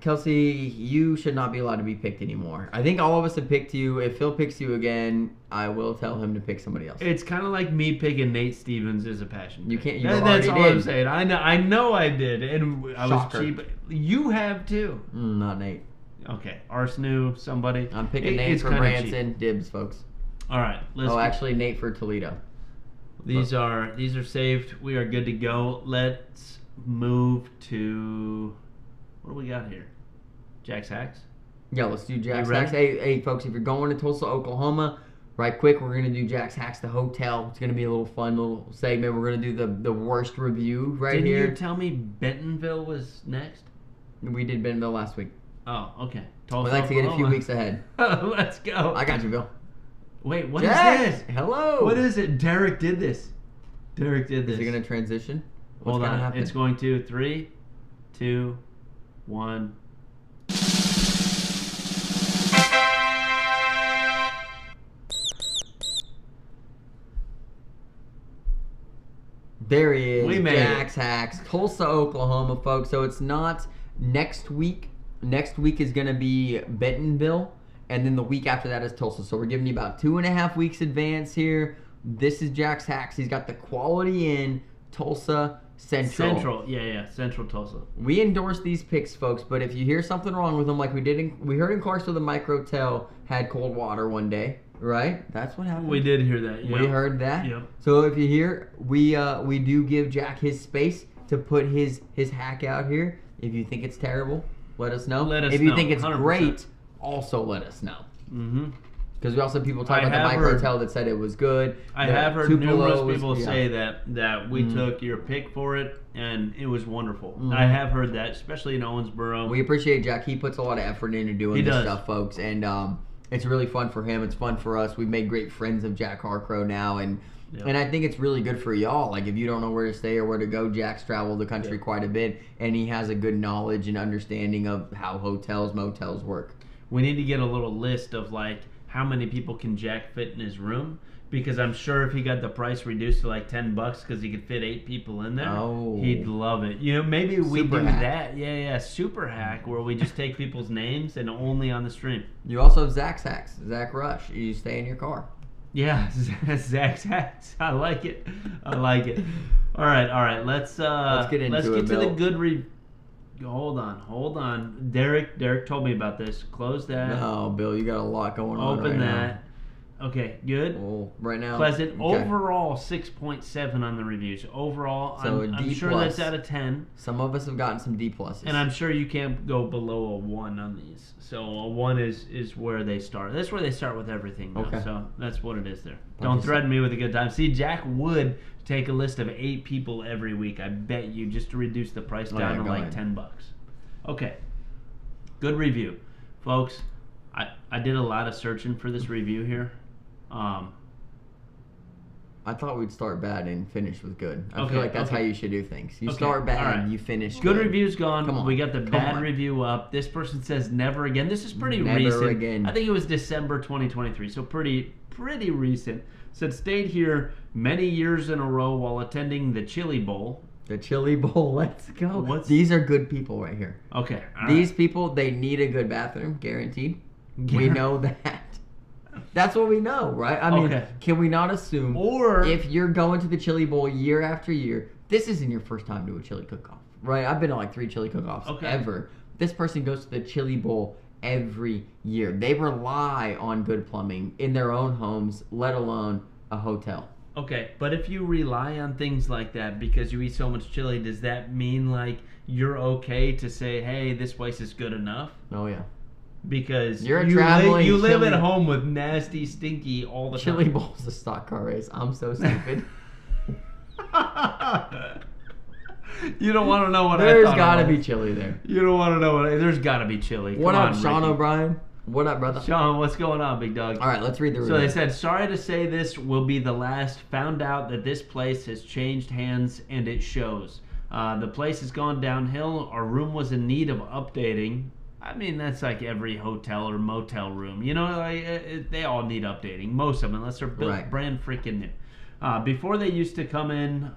Kelsey, you should not be allowed to be picked anymore. I think all of us have picked you. If Phil picks you again, I will tell him to pick somebody else. It's kind of like me picking Nate Stevens as a passion. You can't. That's all I'm saying. I know I did, and I Shocker. was cheap. You have too. Not Nate. Okay, Arsenu, somebody. I'm picking Nate for Branson. Cheap. Dibs, folks. All right. Actually, Nate for Toledo. These are saved. We are good to go. Let's move to what do we got here? Jack's Hacks? Yeah, let's do Jack's Hacks. Hey, folks, if you're going to Tulsa, Oklahoma, right quick, we're going to do Jack's Hacks, the hotel. It's going to be a little fun little segment. We're going to do the worst review here. Didn't you tell me Bentonville was next? We did Bentonville last week. Oh, okay. Tulsa, we like to get a few weeks ahead. Let's go. I got you, Bill. Wait, what Jack, is this? Hello. What is it? Derek did this. Is it going to transition? Hold on. Happen? It's going to 3, 2, 1. There he is. We made Jack's Hacks, Tulsa, Oklahoma, folks. So it's not next week. Next week is going to be Bentonville, and then the week after that is Tulsa. So we're giving you about 2.5 weeks advance here. This is Jack's Hacks. He's got the quality in Tulsa Central. Central Tulsa. We endorse these picks, folks, but if you hear something wrong with them, like we heard in Clarksville, the Microtel had cold water one day, right? That's what happened. We did hear that. Yep. We heard that. Yep. So if you hear, we do give Jack his space to put his hack out here. If you think it's terrible, let us know. If you think it's 100%. Great, also let us know. Mm-hmm. Because we also have people talking about the Microtel that said it was good. I have heard numerous people say that we took your pick for it, and it was wonderful. Mm-hmm. I have heard that, especially in Owensboro. We appreciate Jack. He puts a lot of effort into doing this stuff, folks. And it's really fun for him. It's fun for us. We've made great friends of Jack Harcrow now. And I think it's really good for y'all. Like, if you don't know where to stay or where to go, Jack's traveled the country quite a bit. And he has a good knowledge and understanding of how hotels, motels work. we need to get a little list of like how many people can Jack fit in his room. Because I'm sure if he got the price reduced to like $10 because he could fit 8 people in there, he'd love it. You know, maybe we Super do hack. that. Yeah, super hack where we just take people's names and only on the stream. You also have Zach's hacks. Zach Rush. You stay in your car. Yeah, Zach's hacks. I like it. All right. Let's get into let's it, get to Bill. the good Hold on. Derek told me about this. Close that. No, Bill, you got a lot going on. Open right that. Okay, good. Well, right now. Pleasant. Okay. Overall, 6.7 on the reviews. Overall, So I'm D sure plus. that's out of 10. Some of us have gotten some D pluses. And I'm sure you can't go below a 1 on these. So a 1 is where they start. That's where they start with everything now. Okay. So that's what it is there. I'll Don't just- threaten me with a good time. See, Jack would take a list of 8 people every week, I bet you, just to reduce the price Oh, down yeah, to go like ahead. $10. Okay. Good review. Folks, I did a lot of searching for this review here. I thought we'd start bad and finish with good. I Okay, feel like that's okay. how you should do things. You Okay, start bad, all right. you finish Good good. review's gone. Come on. We got the Come bad on. review up. This person says never again. This is pretty Never recent. again. I think it was December 2023, so pretty recent. Said stayed here many years in a row while attending the Chili Bowl. The Chili Bowl, let's go. What's- These are good people right here. Okay. all These right. people, they need a good bathroom, guaranteed. We know that. That's what we know, right? I mean, Okay. can we not assume Or if you're going to the Chili Bowl year after year, this isn't your first time to a chili cook-off, right? I've been to like 3 chili cook-offs Okay. ever. This person goes to the Chili Bowl every year. They rely on good plumbing in their own homes, let alone a hotel. okay, but if you rely on things like that because you eat so much chili, does that mean like you're okay to say, "Hey, this place is good enough"? Oh, yeah. Because You're a you traveling you live chili- at home with nasty, stinky all the Chili time. Bowl's a stock car race. I'm so stupid. You don't want to know what There's I thought. got to it was. be chili there. You don't want to know what. There's got to be chili. What Come up, on, Sean Ricky. O'Brien? What up, brother? Sean, what's going on, big dog? All right, let's read the review. So they said, sorry to say this will be the last. Found out that this place has changed hands and it shows. The place has gone downhill. Our room was in need of updating. I mean, that's like every hotel or motel room. You know, like, they all need updating. Most of them, unless they're built Right. brand freaking new. Before they used to come in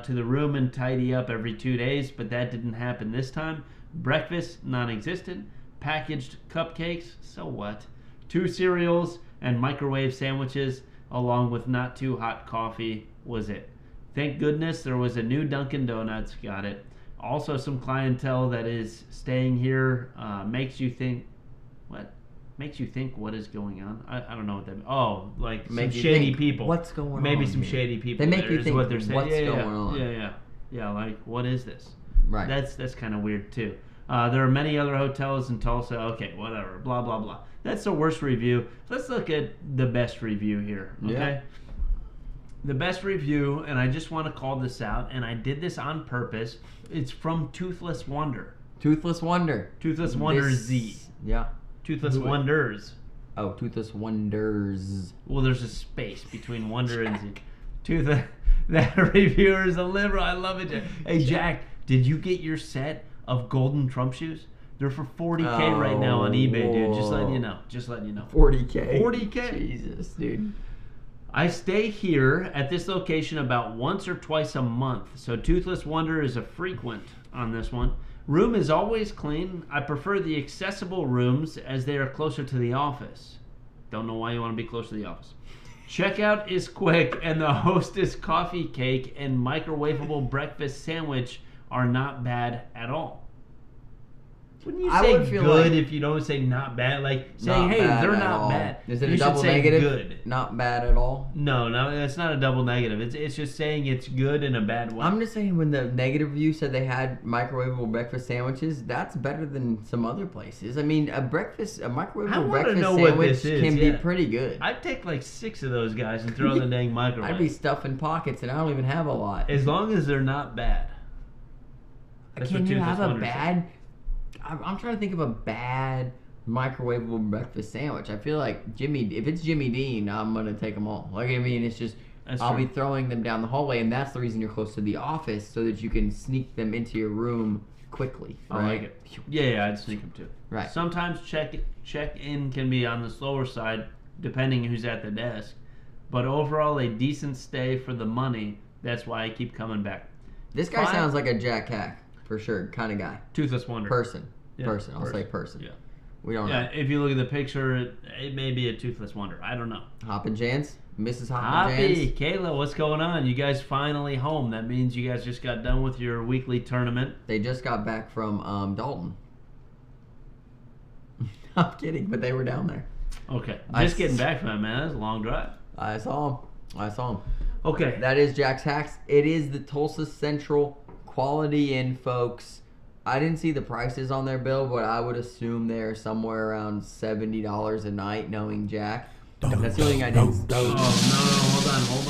to the room and tidy up every 2 days, but that didn't happen this time. Breakfast, non-existent. Packaged cupcakes, so what? 2 cereals and microwave sandwiches, along with not too hot coffee, was it. Thank goodness there was a new Dunkin' Donuts, got it. Also some clientele that is staying here makes you think, what? Makes you think what is going on? I don't know what that means. Oh, like Make some you shady think, people. what's going Maybe on some here? shady people. They make there you is think, what they're saying. what's yeah, going yeah. on? Yeah, like what is this? Right. That's kind of weird too. There are many other hotels in Tulsa. Okay, whatever. Blah blah blah. That's the worst review. Let's look at the best review here. Okay. Yeah. The best review, and I just want to call this out, and I did this on purpose. It's from Toothless Wonder. Toothless Wonder. Toothless Wonder This- Z. Yeah. Toothless Who- Wonders. Oh, Toothless Wonders. Well, there's a space between Wonder and Z. That reviewer is a liberal. I love it. Jack. Hey, Jack, did you get your set of golden Trump shoes? They're for $40K right now on eBay, dude. Just letting you know. 40K. 40K. Jesus, dude. I stay here at this location about once or twice a month, so Toothless Wonder is a frequent on this one. Room is always clean. I prefer the accessible rooms as they are closer to the office. Don't know why you want to be close to the office. Checkout is quick, and the hostess coffee cake and microwavable breakfast sandwich are not bad at all. Wouldn't you I say would feel good like- if you don't say not bad? Like Not saying, hey, bad they're at not all. bad. Is it You a should double say negative? good. Not bad at all. No, it's not a double negative. It's just saying it's good in a bad way. I'm just saying when the negative review said they had microwavable breakfast sandwiches, that's better than some other places. I mean, a I microwavable wanna breakfast know what sandwich this is, can yeah. be pretty good. I'd take like 6 of those guys and throw in the dang microwave. I'd be stuffing pockets and I don't even have a lot. As long as they're not bad. That's Can what you Toothless have a Wonder said. bad... I'm trying to think of a bad microwavable breakfast sandwich. I feel like if it's Jimmy Dean, I'm going to take them all. Like, I mean, it's just... That's I'll true. be throwing them down the hallway, and that's the reason you're close to the office, so that you can sneak them into your room quickly, I right? like it. Yeah, I'd sneak them too. Right. Sometimes check-in can be on the slower side, depending who's at the desk. But overall, a decent stay for the money. That's why I keep coming back. This guy sounds like a Jack Hack, for sure, kind of guy. Toothless Wonder. Person. Yeah, person. I'll say person. Yeah. We don't know. Yeah, if you look at the picture, it may be a Toothless Wonder. I don't know. Hoppin' Jans? Mrs. Hoppin' Hoppy, Jans? Kayla, what's going on? You guys finally home. That means you guys just got done with your weekly tournament. They just got back from Dalton. I'm kidding, but they were down there. Okay. Just getting back from that, man. That's a long drive. I saw him. Okay. That is Jack's Hacks. It is the Tulsa Central Quality Inn, folks. I didn't see the prices on their bill, but I would assume they're somewhere around $70 a night, knowing Jack. That's the only thing I didn't. Oh, no. Hold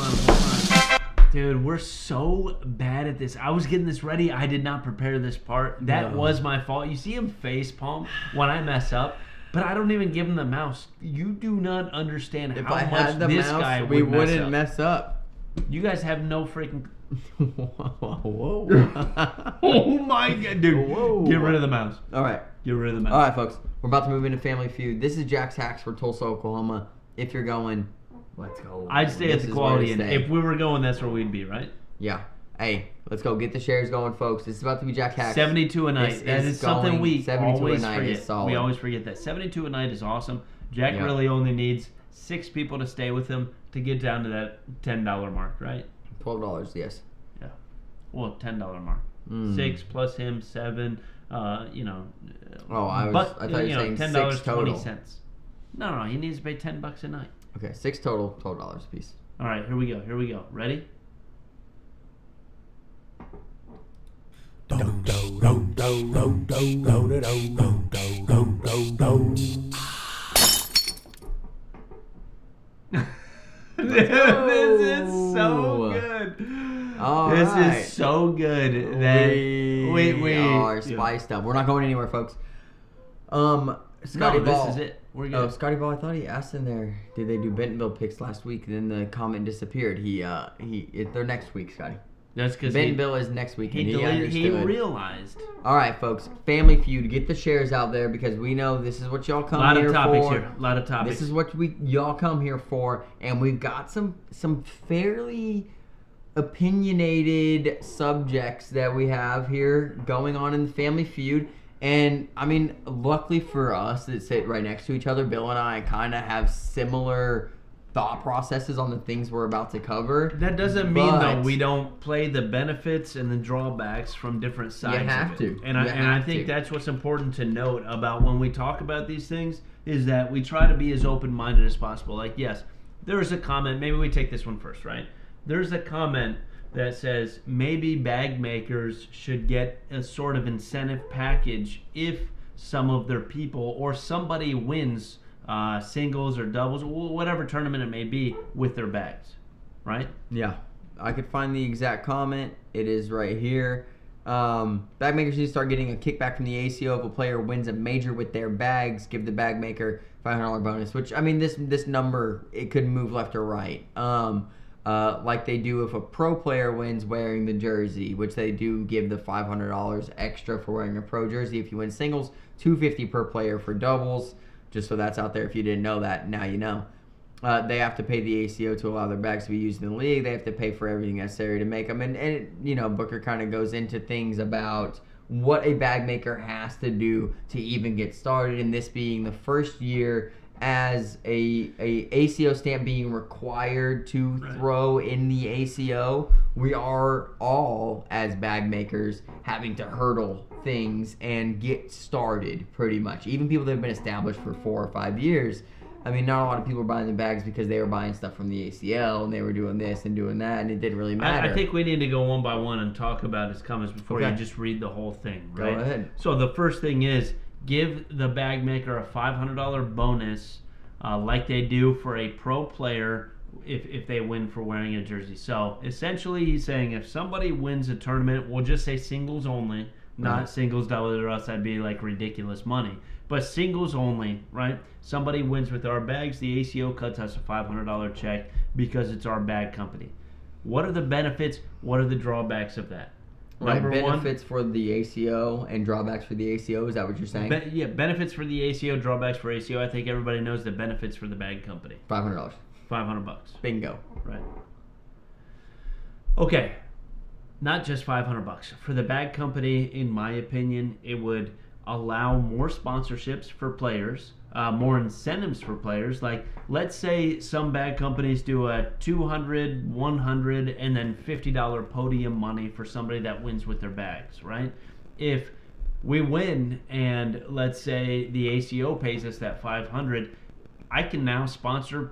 on. Dude, we're so bad at this. I was getting this ready. I did not prepare this part. That was my fault. You see him face palm when I mess up, but I don't even give him the mouse. You do not understand If how I much had the this mouse, guy we would wouldn't mess up. You guys have no freaking... Whoa. Oh my God, dude. Whoa. Get rid of the mouse. All right. Get rid of the mouse. All right, folks. We're about to move into Family Feud. This is Jack's Hacks for Tulsa, Oklahoma. If you're going, let's go. I'd stay at This the is Quality where Inn. to stay. If we were going, that's where we'd be, right? Yeah. Hey, let's go get the shares going, folks. This is about to be Jack Hacks. 72 a night. That is something we 72 always a night forget. is solid. We always forget that. 72 a night is awesome. Jack Yep. really only needs 6 people to stay with him to get down to that $10 mark, right? $12, yes. Yeah. Well, $10 mark. 6 plus him, 7. Oh, I thought you were saying $10, 6 total. 20 cents. No, he needs to pay $10 a night. Okay, 6 total, $12 a piece. All right, here we go. Ready? This is so good. All this right. is so good. That we are spiced up. We're not going anywhere, folks. Scotty Ball. This is it. We're good. Oh, Scotty Ball. I thought he asked in there. Did they do Bentonville picks last week? Then the comment disappeared. They're next week, Scotty. That's because Bentonville is next week. he realized. All right, folks. Family Feud. Get the shares out there because we know this is what y'all come here for. A lot of topics. This is what y'all come here for, and we've got some fairly opinionated subjects that we have here going on in the Family Feud. And I mean, luckily for us that sit right next to each other, Bill and I kind of have similar thought processes on the things we're about to cover. That doesn't mean though we don't play the benefits and the drawbacks from different sides. You have of it. to. And I think that's what's important to note about when we talk about these things is that we try to be as open-minded as possible. Like, yes, there is a comment. Maybe we take this one first, right? There's a comment that says maybe bag makers should get a sort of incentive package if some of their people or somebody wins singles or doubles, whatever tournament it may be, with their bags, right? Yeah, I could find the exact comment. It is right here. Bag makers need to start getting a kickback from the ACO if a player wins a major with their bags. Give the bag maker $500 bonus. Which, I mean, this number, it could move left or right. Like they do if a pro player wins wearing the jersey, which they do give the $500 extra for wearing a pro jersey. If you win singles, $250 per player for doubles. Just so that's out there. If you didn't know that, now you know. They have to pay the ACO to allow their bags to be used in the league. They have to pay for everything necessary to make them. And Booker kind of goes into things about what a bag maker has to do to even get started. And this being the first year as a ACO stamp being required to throw in the ACO, we are all, as bag makers, having to hurdle things and get started pretty much. Even people that have been established for 4 or 5 years. I mean, not a lot of people are buying the bags because they were buying stuff from the ACL and they were doing this and doing that, and it didn't really matter. I think we need to go one by one and talk about his comments before you just read the whole thing, right? Go ahead. So the first thing is give the bag maker a $500 bonus like they do for a pro player if they win for wearing a jersey. So essentially he's saying if somebody wins a tournament, we'll just say singles only, not singles, doubles, or else that'd be like ridiculous money. But singles only, right? Somebody wins with our bags, the ACO cuts us a $500 check because it's our bag company. What are the benefits? What are the drawbacks of that? Right, Number benefits for the ACO and drawbacks for the ACO. Is that what you're saying? Benefits for the ACO, drawbacks for ACO. I think everybody knows the benefits for the bag company. $500. $500. Bingo. Right. Okay. Not just $500. For the bag company, in my opinion, it would allow more sponsorships for players, more incentives for players. Like, let's say some bag companies do a $200, $100, and then $50 podium money for somebody that wins with their bags, right? If we win and let's say the ACO pays us that $500, I can now sponsor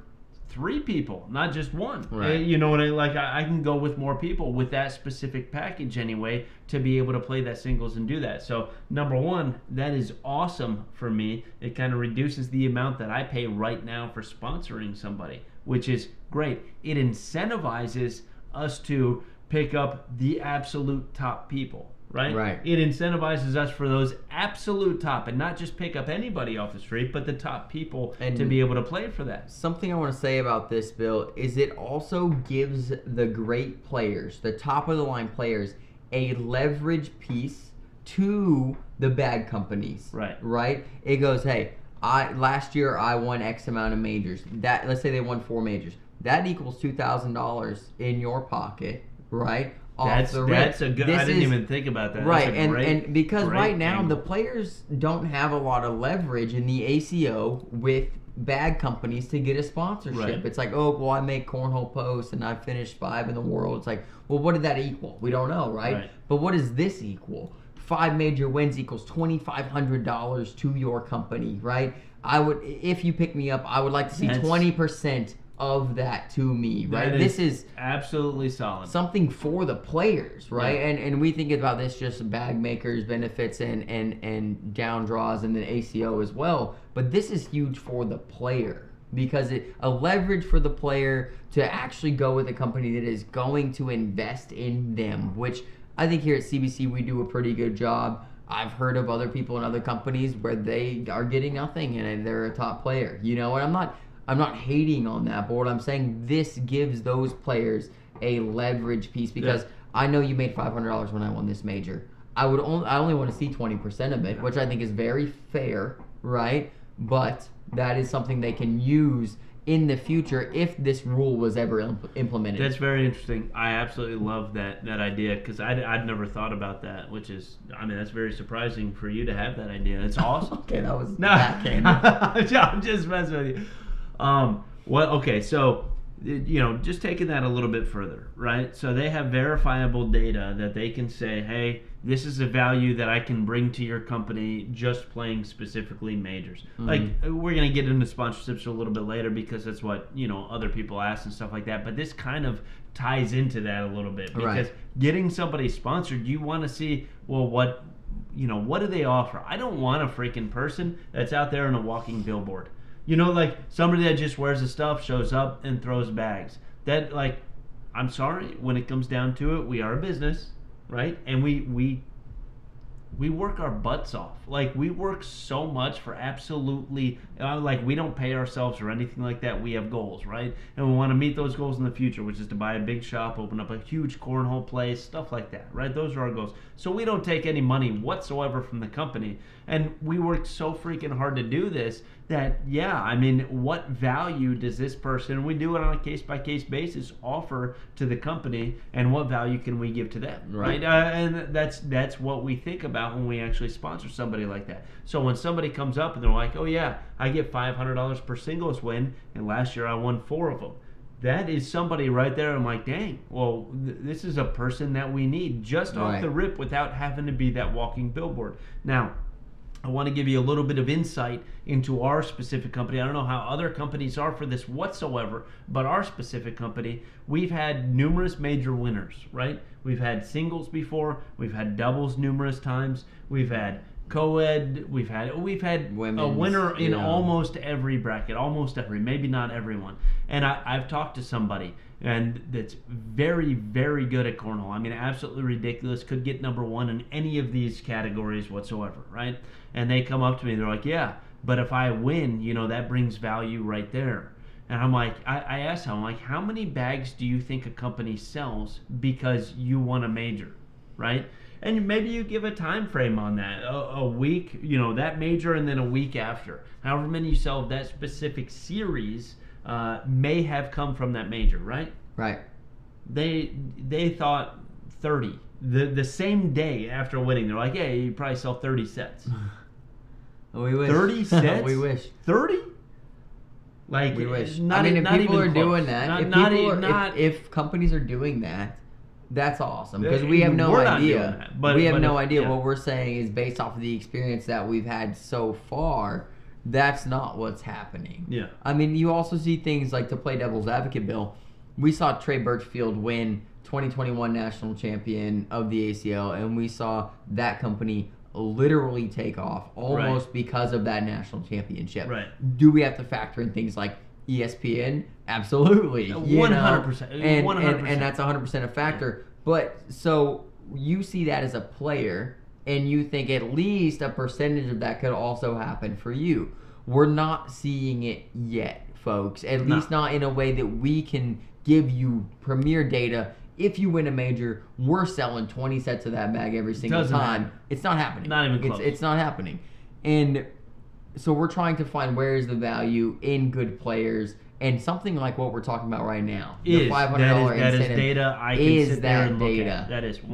3 people, not just one. Right. You know what I can go with more people with that specific package anyway to be able to play that singles and do that. So number one, that is awesome for me. It kind of reduces the amount that I pay right now for sponsoring somebody, which is great. It incentivizes us to pick up the absolute top people. Right? It incentivizes us for those absolute top, and not just pick up anybody off the street, but the top people to be able to play for that. Something I want to say about this, Bill, is it also gives the great players, the top of the line players, a leverage piece to the bag companies. Right? It goes, hey, last year I won X amount of majors. That, let's say they won 4 majors. That equals $2,000 in your pocket, right? That's a good. I didn't even think about that. Right, and because right now the players don't have a lot of leverage in the ACO with bag companies to get a sponsorship. Right. It's like, oh, well, I make Cornhole posts and I finished 5 in the world. It's like, well, what did that equal? We don't know, right? But what does this equal? 5 major wins equals $2,500 to your company, right? I would, if you pick me up, I would like to see 20% of that to me, right? This is absolutely solid. Something for the players, right? Yeah. And we think about this just bag makers, benefits, and down draws, and then ACO as well. But this is huge for the player because a leverage for the player to actually go with a company that is going to invest in them, which I think here at CBC we do a pretty good job. I've heard of other people in other companies where they are getting nothing and they're a top player. You know, and I'm not hating on that, but what I'm saying, this gives those players a leverage piece because I know you made $500 when I won this major. I only want to see 20% of it, which I think is very fair, right? But that is something they can use in the future if this rule was ever implemented. That's very interesting. I absolutely love that idea because I'd never thought about that, which is, I mean, that's very surprising for you to have that idea. It's awesome. Okay, that was backhanded. I'm just messing with you. Okay, so, you know, just taking that a little bit further, right? So they have verifiable data that they can say, hey, this is a value that I can bring to your company just playing specifically majors. Mm-hmm. Like, we're going to get into sponsorships a little bit later because that's what, you know, other people ask and stuff like that. But this kind of ties into that a little bit because getting somebody sponsored, you want to see, well, what do they offer? I don't want a freaking person that's out there on a walking billboard. You know, like somebody that just wears the stuff, shows up, and throws bags. That, like, I'm sorry, when it comes down to it, we are a business, right? And we work our butts off. Like, we work so much for absolutely, like, we don't pay ourselves or anything like that. We have goals, right? And we want to meet those goals in the future, which is to buy a big shop, open up a huge cornhole place, stuff like that, right? Those are our goals. So we don't take any money whatsoever from the company. And we work so freaking hard to do this that, yeah, I mean, what value does this person, we do it on a case-by-case basis, offer to the company, and what value can we give to them, right? And that's what we think about when we actually sponsor somebody like that. So when somebody comes up and they're like, oh yeah, I get $500 per singles win, and last year I won 4 of them. That is somebody right there. I'm like, dang, well, this is a person that we need just off the rip without having to be that walking billboard. Now, I want to give you a little bit of insight into our specific company. I don't know how other companies are for this whatsoever, but our specific company, we've had numerous major winners, right? We've had singles before, we've had doubles numerous times, we've had co-ed, we've had women's, a winner in almost every bracket, maybe not everyone. And I've talked to somebody and that's very, very good at cornhole. I mean, absolutely ridiculous. Could get number 1 in any of these categories whatsoever, right? And they come up to me, they're like, yeah, but if I win, you know, that brings value right there. And I'm like, I asked him, I'm like, how many bags do you think a company sells because you won a major? right? And maybe you give a time frame on that, a week, that major, and then a week after. However many you sell of that specific series may have come from that major, right? Right. They thought 30. The same day after winning, they're like, yeah, you probably sell 30 sets. We wish. 30 sets? We wish. 30? Like, we wish. Not, if not people even are close. doing that, if companies are doing that, that's awesome, because we have no idea. We have no idea. What we're saying is based off of the experience that we've had so far. That's not what's happening. Yeah. I mean, you also see things like, to play devil's advocate, Bill. We saw Trey Birchfield win 2021 national champion of the ACL, and we saw that company literally take off almost because of that national championship. Right. Do we have to factor in things like ESPN? Absolutely. 100%. And that's 100% a factor. But so you see that as a player, and you think at least a percentage of that could also happen for you. We're not seeing it yet, folks. At least not in a way that we can give you premier data. If you win a major, we're selling 20 sets of that bag every single time. Happen. It's not happening. Not even close. It's not happening. And so we're trying to find where is the value in good players, and something like what we're talking about right now. The $500 that incentive is data I can sit there and look data. at. That is 100%.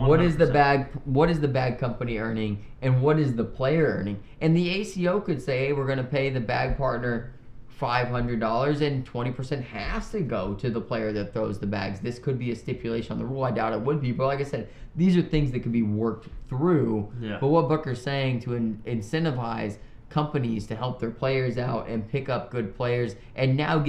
What is the bag company earning, and what is the player earning? And the ACO could say, hey, we're going to pay the bag partner $500, and 20% has to go to the player that throws the bags. This could be a stipulation on the rule. I doubt it would be, but like I said, these are things that could be worked through. Yeah. But what Booker's saying to incentivize companies to help their players out and pick up good players, and now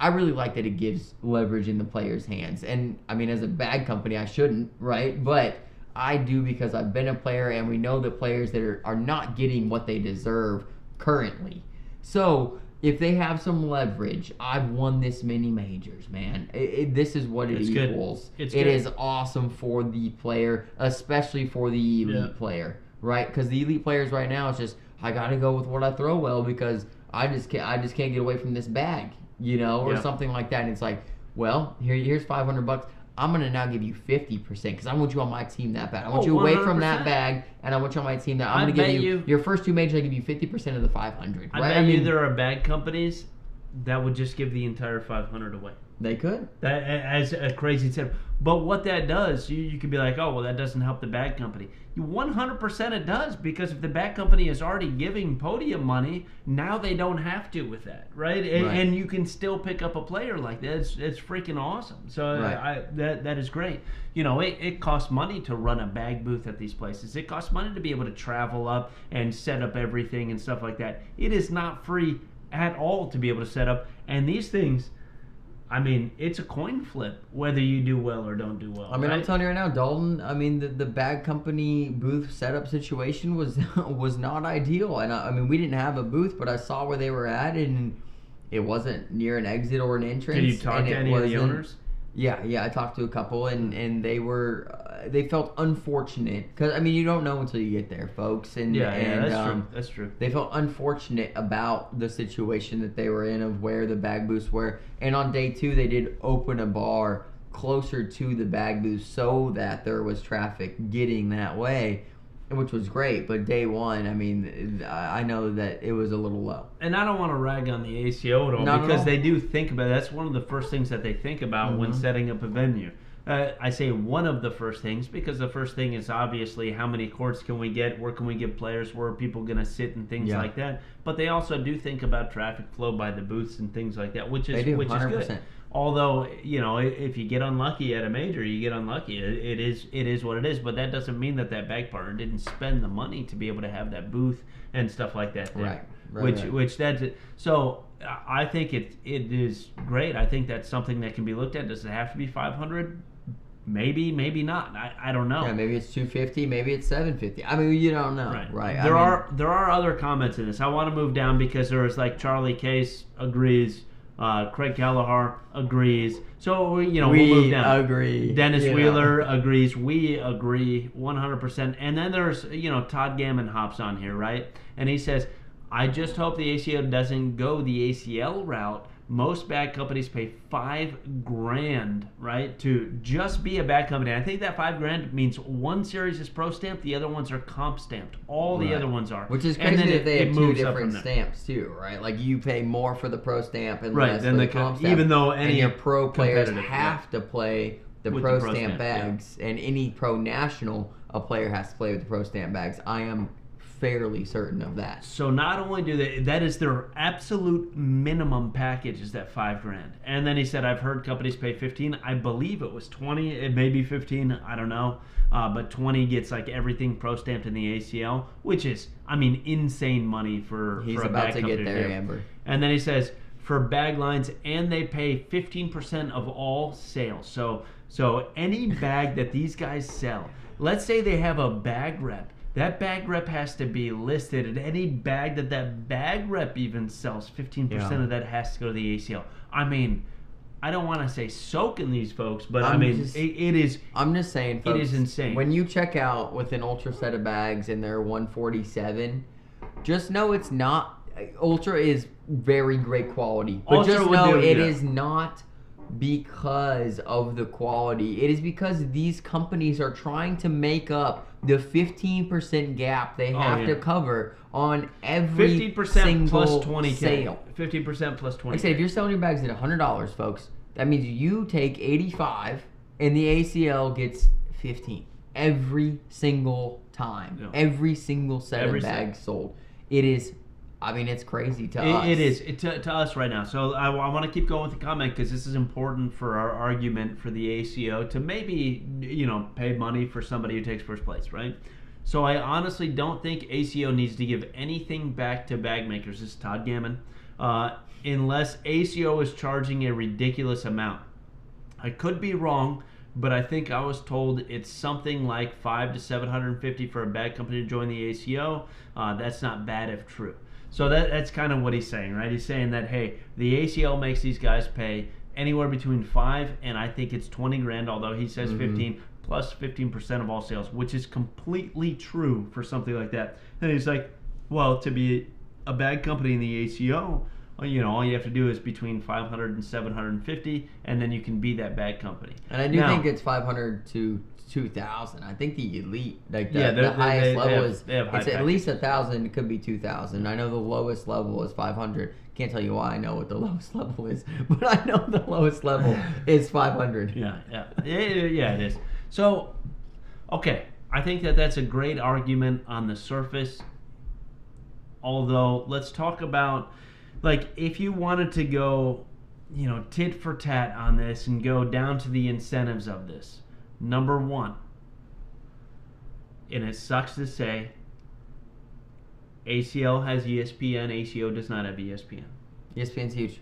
I really like that it gives leverage in the players' hands. And I mean, as a bag company, I shouldn't, right? But I do, because I've been a player, and we know that players that are not getting what they deserve currently. So if they have some leverage, I've won this many majors, man. This is what it equals. It is awesome for the player, especially for the elite player, right? Because the elite players right now, it's just, I got to go with what I throw well, because I just can't get away from this bag, or something like that. And it's like, well, here's $500. I'm going to now give you 50% because I want you on my team that bad. I want you away 100%. From that bag, and I want you on my team that I'm going to give you your first two majors. I give you 50% of the 500. Right? I bet there are bag companies that would just give the entire 500 away. They could. That as a crazy tip. But what that does, you could be like, oh, well, that doesn't help the bag company. 100% it does, because if the bag company is already giving podium money, now they don't have to with that, right? And you can still pick up a player like that. It's freaking awesome. So that is great. It costs money to run a bag booth at these places. It costs money to be able to travel up and set up everything and stuff like that. It is not free at all to be able to set up. And these things, I mean, it's a coin flip whether you do well or don't do well. I mean, right? I'm telling you right now, Dalton, I mean, the bag company booth setup situation was not ideal. And I mean, we didn't have a booth, but I saw where they were at, and it wasn't near an exit or an entrance. Did you talk to any of the owners? Yeah, I talked to a couple, and they felt unfortunate, because I mean, you don't know until you get there, folks. And that's true. They felt unfortunate about the situation that they were in, of where the bag booths were. And on day 2, they did open a bar closer to the bag booth so that there was traffic getting that way, which was great. But day 1, I mean, I know that it was a little low. And I don't want to rag on the ACO at all, because they do think about it. That's one of the first things that they think about when setting up a venue. I say one of the first things, because the first thing is obviously how many courts can we get, where can we get players, where are people going to sit, and things like that. But they also do think about traffic flow by the booths and things like that, which is 100%. Good. Although, if you get unlucky at a major, you get unlucky. It is what it is. But that doesn't mean that bag partner didn't spend the money to be able to have that booth and stuff like that. Right. Which that's it. So I think it is great. I think that's something that can be looked at. Does it have to be 500? Maybe not. I don't know. Yeah, maybe it's 250, maybe it's 750. I mean, you don't know, right? There are other comments in this. I want to move down, because there was like Charlie Case agrees, Craig Kelleher agrees. So we'll move down. Agree. Dennis Wheeler agrees. We agree 100%. And then there's Todd Gammon hops on here, right? And he says, I just hope the ACO doesn't go the ACL route, Most bag companies pay $5,000, right, to just be a bag company. I think that $5,000 means one series is pro stamped, the other ones are comp stamped. All the other ones are. Which is And crazy then that they have two moves up different from there. stamps too, right? Like you pay more for the pro stamp and Right, less then for the the comp stamp. even though and any your pro players competitive, have to play the With pro the pro stamp stamp, yeah. bags, and any pro national, a player has to play with the pro stamp bags. I am fairly certain of that. So not only do they, that is their absolute minimum package is that $5,000. And then he said, I've heard companies pay 15. I believe it was 20. It may be 15. I don't know. But 20 gets like everything pro stamped in the ACL, which is, I mean, insane money for He's for a about bag to company get there, do. Amber. And then he says for bag lines, and they pay 15% of all sales. So any bag that these guys sell, let's say they have a bag rep. That bag rep has to be listed, and any bag that bag rep even sells, 15% of that has to go to the ACL. I mean, I don't want to say soak in these folks, but it is. I'm just saying, folks, it is insane. When you check out with an Ultra set of bags and they're 147, just know it's not. Ultra is very great quality, but Ultra just would know do, it yeah. is not because of the quality. It is because these companies are trying to make up the 15% gap they have to cover on every 50% single plus 20K. sale. 50% plus 20K. Like I said, if you're selling your bags at $100, folks, that means you take 85 and the ACL gets 15 every single time. Yeah. Every single set Every of set. bags sold. It is, I mean, it's crazy to us. It is to us right now. So I want to keep going with the comment because this is important for our argument for the ACO to maybe, pay money for somebody who takes first place, right? So I honestly don't think ACO needs to give anything back to bag makers. This is Todd Gammon. Unless ACO is charging a ridiculous amount. I could be wrong, but I think I was told it's something like $500 to $750 for a bag company to join the ACO. That's not bad if true. So that's kind of what he's saying, right? He's saying that, hey, the ACL makes these guys pay anywhere between $5,000 and I think it's $20,000, although he says 15 plus 15% of all sales, which is completely true for something like that. And he's like, well, to be a bag company in the ACO, all you have to do is between $500 and $750, and then you can be that bag company. And I do think it's 500 to 2,000. I think the elite, like the they highest level have is high it's packages. at least 1,000. It could be 2,000. I know the lowest level is 500. Can't tell you why I know what the lowest level is, but I know the lowest level is 500. Yeah, it is. So, okay, I think that's a great argument on the surface. Although, let's talk about, like, if you wanted to go, tit for tat on this and go down to the incentives of this. Number one, and it sucks to say, ACL has ESPN, ACO does not have ESPN. ESPN's huge.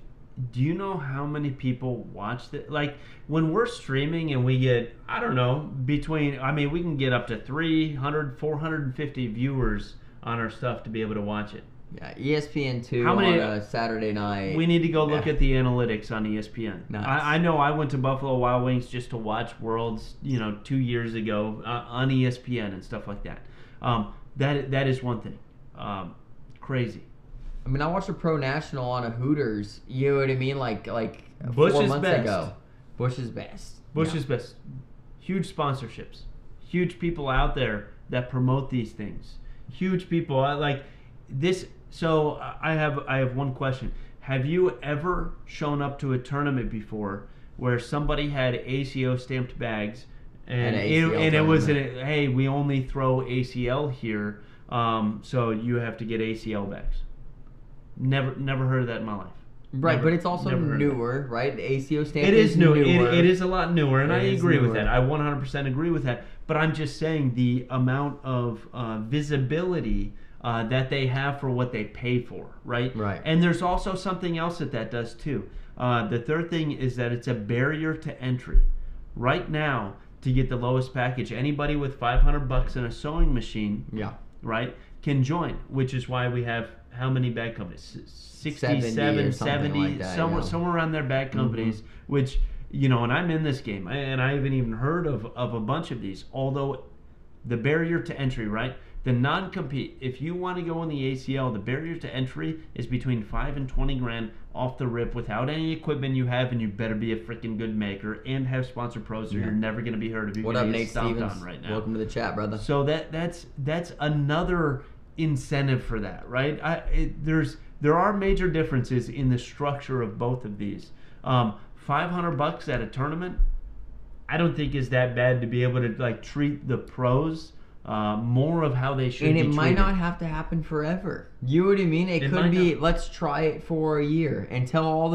Do you know how many people watch that? Like, when we're streaming and we get, I don't know, we can get up to 300, 450 viewers on our stuff to be able to watch it. Yeah, ESPN2 How many- on a Saturday night. We need to go look at the analytics on ESPN. Nice. I know I went to Buffalo Wild Wings just to watch Worlds, 2 years ago on ESPN and stuff like that. That is one thing. Crazy. I mean, I watched a Pro National on a Hooters. You know what I mean? Like Bush 4 is months best. ago. Bush is best. Bush Yeah. is best. Huge sponsorships. Huge people out there that promote these things. Huge people. Like this. So I have one question. Have you ever shown up to a tournament before where somebody had ACO stamped bags and it was hey, we only throw ACL here, so you have to get ACL bags? Never heard of that in my life. Right, but it's also never heard of newer, right? The ACO stamp It is new. newer. It is a lot newer, and I It is agree with newer. that. I 100% agree with that. But I'm just saying the amount of visibility that they have for what they pay for, right? Right. And there's also something else that does too. The third thing is that it's a barrier to entry. Right now, to get the lowest package, anybody with $500 and a sewing machine, Yeah. right, can join, which is why we have how many bag companies? 70 67, or something 70, like that, somewhere around there bag companies, which, and I'm in this game, and I haven't even heard of a bunch of these, although the barrier to entry, right? The non-compete, if you want to go in the ACL, the barrier to entry is between $5 and $20 grand off the rip without any equipment you have, and you better be a freaking good maker and have sponsor pros, or you're never going to be hurt if you're going to get stomped on right now. Welcome to the chat, brother. So that's another incentive for that, right? There are major differences in the structure of both of these. $500 at a tournament, I don't think is that bad to be able to like treat the pros more of how they should. And be it might treated. not have to happen forever. You know what I mean? It could be. Let's try it for a year and tell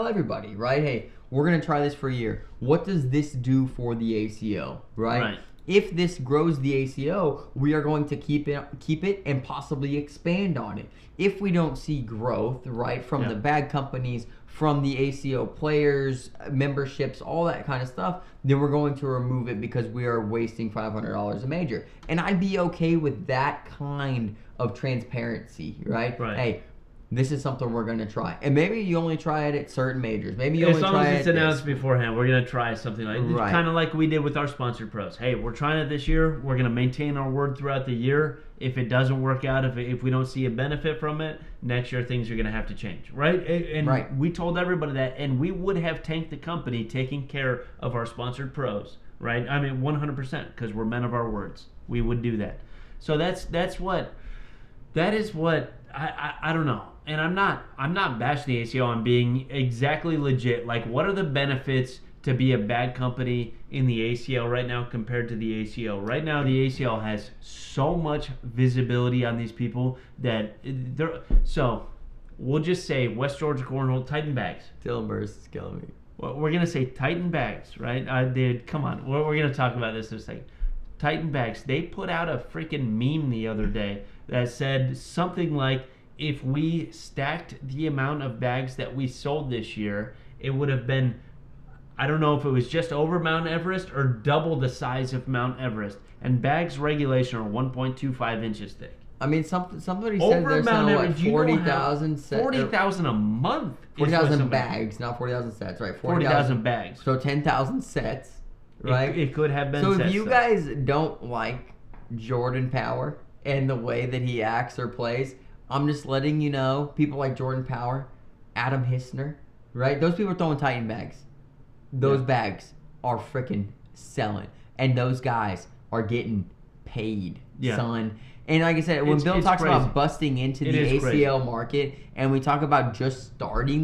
everybody, right? Hey, we're gonna try this for a year. What does this do for the ACO, right? If this grows the ACO, we are going to keep it and possibly expand on it. If we don't see growth, right, from the bag companies, from the ACO players, memberships, all that kind of stuff, then we're going to remove it because we are wasting $500 a major. And I'd be okay with that kind of transparency, right? Hey, this is something we're going to try. And maybe you only try it at certain majors. Maybe you only try it as long as it's announced beforehand, we're going to try something like this. Right. Kind of like we did with our sponsored pros. Hey, we're trying it this year. We're going to maintain our word throughout the year. If it doesn't work out, if we don't see a benefit from it, next year things are going to have to change, right? And we told everybody that, and we would have tanked the company taking care of our sponsored pros, right? I mean, 100%, because we're men of our words. We would do that. So that is what I don't know. And I'm not bashing the ACO. I'm being exactly legit. Like, what are the benefits to be a bag company in the ACL right now compared to the ACO? Right now, the ACL has so much visibility on these people that they're. So, we'll just say West Georgia Cornhole, Titan Bags. Dylan Burst is killing me. Well, we're going to say Titan Bags, right? Come on. We're going to talk about this in a second. Titan Bags, they put out a freaking meme the other day that said something like, if we stacked the amount of bags that we sold this year, it would have been, I don't know if it was just over Mount Everest or double the size of Mount Everest. And bags regulation are 1.25 inches thick. I mean, somebody Over said there's Mount now Everest, 40,000 sets. 40,000 a month. 40,000 bags, not 40,000 sets, right? 40,000 bags. So 10,000 sets, right? It could have been. So sets, if you guys don't like Jordan Power and the way that he acts or plays, I'm just letting you know, people like Jordan Power, Adam Hissner, right? Those people are throwing Titan bags. Those bags are freaking selling. And those guys are getting paid, son. And like I said, when Bill talks about busting into the ACL market, and we talk about just starting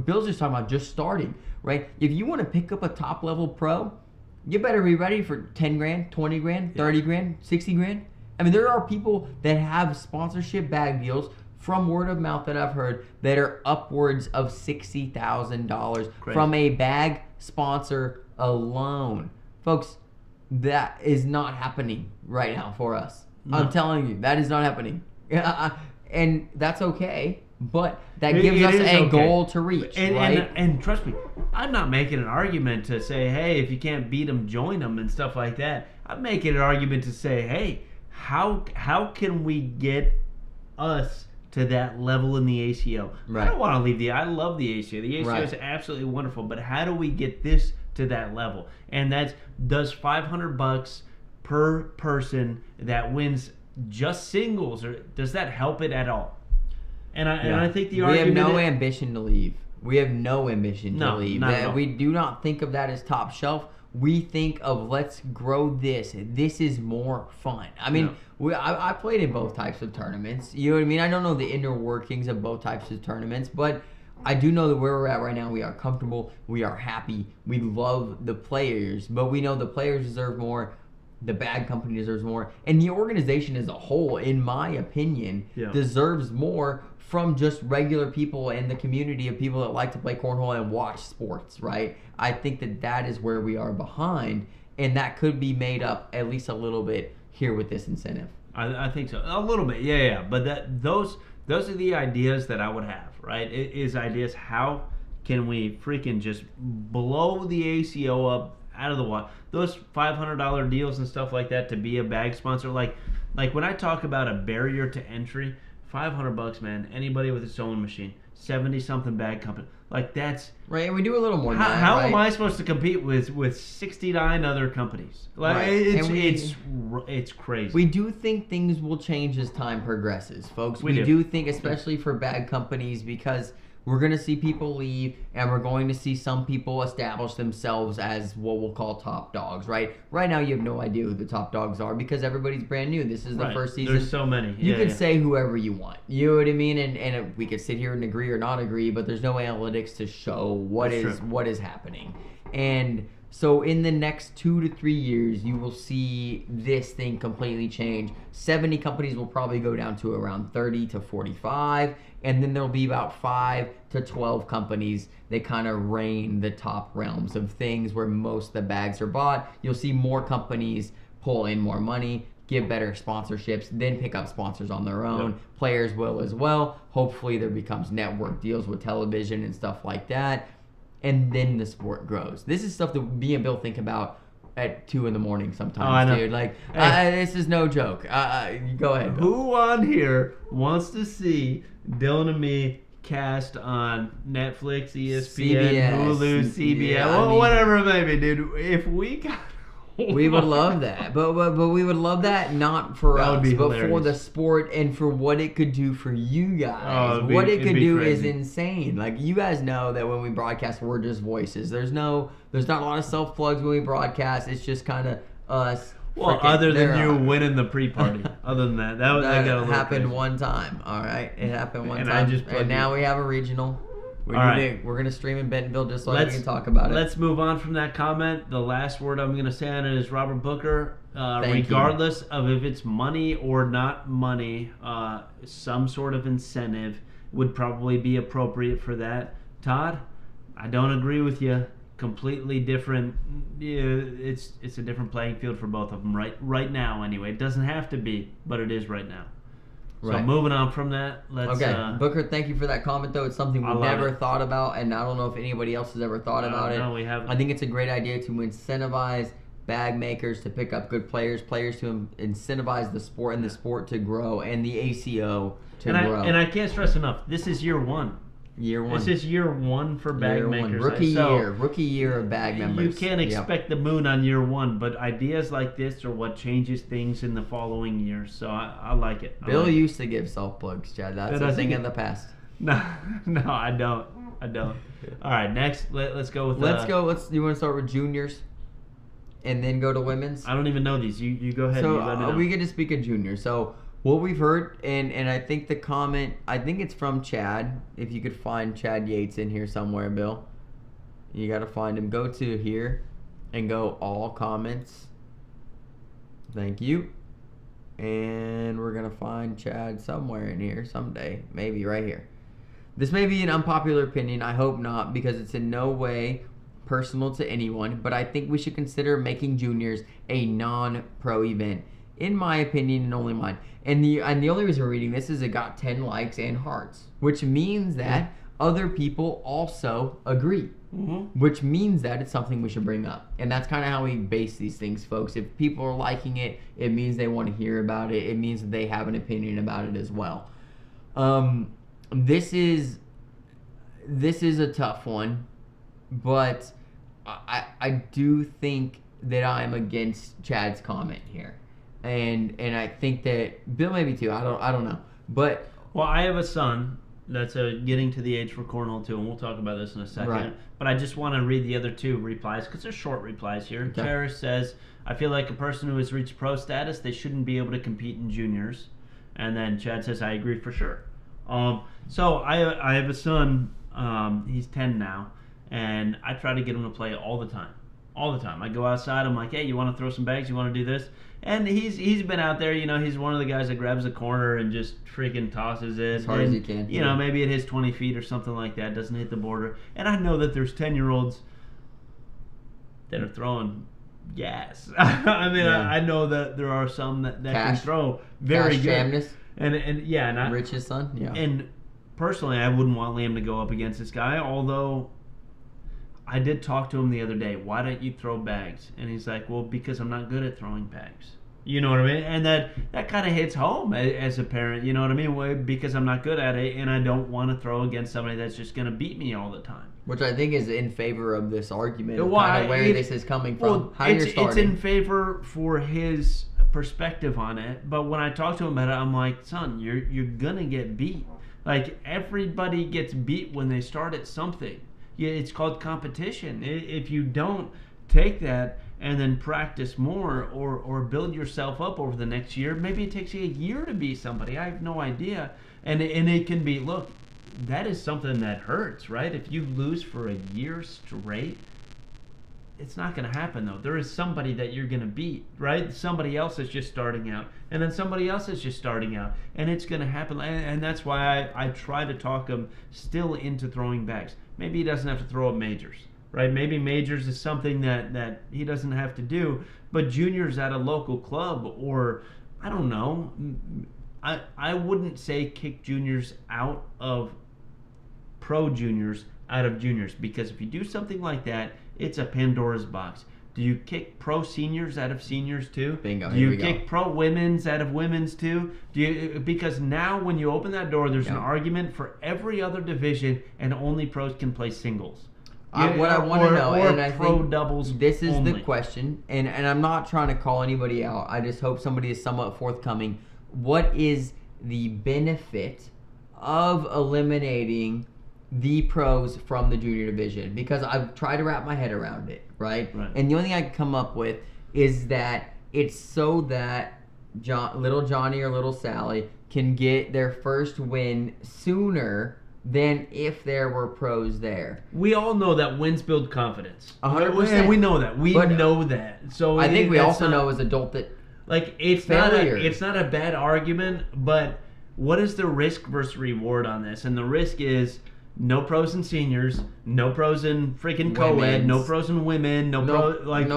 Bill's just talking about just starting, right? If you want to pick up a top-level pro, you better be ready for 10 grand, 20 grand, 30 grand, 60 grand. I mean, there are people that have sponsorship bag deals from word of mouth that I've heard that are upwards of $60,000 from a bag sponsor alone. Folks, that is not happening right now for us. No. I'm telling you, that is not happening. And that's okay, but that gives us a goal to reach, right? And trust me, I'm not making an argument to say, hey, if you can't beat them, join them and stuff like that. I'm making an argument to say, hey, how can we get us to that level in the ACO? I don't want to leave I love the ACO. The ACO is absolutely wonderful, but how do we get this to that level? And does $500 per person that wins just singles, or does that help it at all? And I think the argument, we have no ambition to leave. We have no ambition to leave. Not at all. We do not think of that as top shelf. We think of, let's grow this. This is more fun. I mean, I played in both types of tournaments. You know what I mean? I don't know the inner workings of both types of tournaments, but I do know that where we're at right now, we are comfortable. We are happy. We love the players, but we know the players deserve more. The bag company deserves more. And the organization as a whole, in my opinion, deserves more from just regular people and the community of people that like to play cornhole and watch sports, right? I think that is where we are behind, and that could be made up at least a little bit here with this incentive. I think so. A little bit, yeah. But those are the ideas that I would have, right? It is ideas, how can we freaking just blow the ACO up out of the water? Those $500 deals and stuff like that to be a bag sponsor, like when I talk about a barrier to entry, $500, man. Anybody with a sewing machine, 70-something bag company. Like that's Right, and we do a little more than that, how right? am I supposed to compete with 69 other companies? Like Right. it's crazy. We do think things will change as time progresses, folks. We We do. do think, especially for bag companies, because we're going to see people leave, and we're going to see some people establish themselves as what we'll call top dogs, right? Right now, you have no idea who the top dogs are because everybody's brand new. This is the Right. first season. There's so many. You Yeah, could yeah. say whoever you want. You know what I mean? And we could sit here and agree or not agree, but there's no analytics to show That's true. what is happening. And so in the next 2 to 3 years, you will see this thing completely change. 70 companies will probably go down to around 30 to 45, and then there'll be about 5 to 12 companies that kind of reign the top realms of things where most of the bags are bought. You'll see more companies pull in more money, give better sponsorships, then pick up sponsors on their own. Yep. Players will as well. Hopefully there becomes network deals with television and stuff like that. And then the sport grows. This is stuff that me and Bill think about at 2 a.m. sometimes, Oh, I know. dude. Like, Hey. this is no joke. Go ahead, Bill. Who on here wants to see Dylan and me cast on Netflix, ESPN, CBS, Hulu, CBS, yeah, I mean- whatever it may be, dude? If we got, We would love that, but we would love that not for That would us, be but for hilarious. the sport and for what it could do for you guys. Oh, it'd be- what it it'd could be do crazy. is insane. Like you guys know that when we broadcast, we're just voices. There's not a lot of self plugs when we broadcast. It's just kind of us. well, frickin' other than there you on. winning the pre-party. Other than that, that got a That little happened crazy. one time. All right, it happened one And I time. just plugged And now it. we have a regional. We're All right. gonna stream in Bentonville just so we can talk about it. Let's move on from that comment. The last word I'm going to say on it is Robert Booker. Thank you. Regardless of if it's money or not money, some sort of incentive would probably be appropriate for that. Todd, I don't agree with you. Completely different. Yeah, it's a different playing field for both of them right now. Anyway, it doesn't have to be, but it is right now. So Right. moving on from that, let's. Okay, Booker, thank you for that comment, though. It's something I we've love never it. thought about, and I don't know if anybody else has ever thought about it. No, we haven't. I think it's a great idea to incentivize bag makers to pick up good players to incentivize the sport and the sport to grow, and the ACO to grow. I can't stress enough. This is year one. Year one. This is year one for bag Year one. makers. Rookie year of bag members. You can't Yep. expect the moon on year one, but ideas like this are what changes things in the following year. So I like it. I Bill like it. used to give self plugs, Chad. That's That a doesn't thing get- of the past. No, I don't. All right, next let's go with. Let's go. You want to start with juniors, and then go to women's? I don't even know these. You go ahead. So you let me know. we get to speak of juniors. So what we've heard, and I think the comment, I think it's from Chad. If you could find Chad Yates in here somewhere, Bill, you got to find him. Go to here, and go all comments. Thank you. And we're gonna find Chad somewhere in here someday, maybe right here. This may be an unpopular opinion. I hope not, because it's in no way personal to anyone. But I think we should consider making juniors a non-pro event. In my opinion, and only mine. And the only reason we're reading this is it got 10 likes and hearts, which means that other people also agree. Mm-hmm. Which means that it's something we should bring up. And that's kind of how we base these things, folks. If people are liking it, it means they want to hear about it. It means that they have an opinion about it as well. This is a tough one, but I do think that I'm against Chad's comment here. And I think that Bill maybe too. I don't know. But Well, I have a son that's getting to the age for cornhole too, and we'll talk about this in a second. Right. But I just want to read the other two replies because they're short replies here. Okay. Cherish says, "I feel like a person who has reached pro status, they shouldn't be able to compete in juniors." And then Chad says, "I agree for sure." So I have a son. He's 10 now, and I try to get him to play all the time. All the time. I go outside. I'm like, "Hey, you want to throw some bags? You want to do this?" And he's been out there. You know, he's one of the guys that grabs a corner and just freaking tosses it As hard as And, he can. You know, maybe it hits 20 feet or something like that. Doesn't hit the border. And I know that there's 10-year-olds that are throwing gas. I mean, Yeah. I know that there are some that can Cash. throw very Cash good. Jamness, And Rich's son. Yeah. and personally, I wouldn't want Liam to go up against this guy, although I did talk to him the other day. Why don't you throw bags? And he's like, well, because I'm not good at throwing bags. You know what I mean? And that kind of hits home as a parent, you know what I mean? Because I'm not good at it, and I don't want to throw against somebody that's just going to beat me all the time. Which I think is in favor of this argument of kind of where this is coming from. Well, how you're starting. It's in favor for his perspective on it, but when I talk to him about it, I'm like, son, you're going to get beat. Like, everybody gets beat when they start at something. Yeah, it's called competition. If you don't take that and then practice more or build yourself up over the next year, maybe it takes you a year to beat somebody. I have no idea. And it can be, look, that is something that hurts, right? If you lose for a year straight, it's not going to happen, though. There is somebody that you're going to beat, right? Somebody else is just starting out, and then somebody else is just starting out, and it's going to happen. And that's why I try to talk him still into throwing bags. Maybe he doesn't have to throw at majors, right? Maybe majors is something that he doesn't have to do, but juniors at a local club, or I don't know, I wouldn't say kick juniors out of pro juniors out of juniors, because if you do something like that, it's a Pandora's box. Do you kick pro seniors out of seniors too? Bingo. Do you kick pro women's out of women's too? Because now when you open that door, there's an argument for every other division, and only pros can play singles. What I want to know, and I pro think doubles this is only. the question, and I'm not trying to call anybody out. I just hope somebody is somewhat forthcoming. What is the benefit of eliminating the pros from the junior division? Because I've tried to wrap my head around it, right? And the only thing I can come up with is that it's so that little Johnny or little Sally can get their first win sooner than if there were pros there. We all know that wins build confidence. 100%. And we know that. We know that. So I think we also know as adults that it's not a bad argument, but what is the risk versus reward on this? And the risk is no pros in seniors, no pros in freaking co-ed, no pros in women, no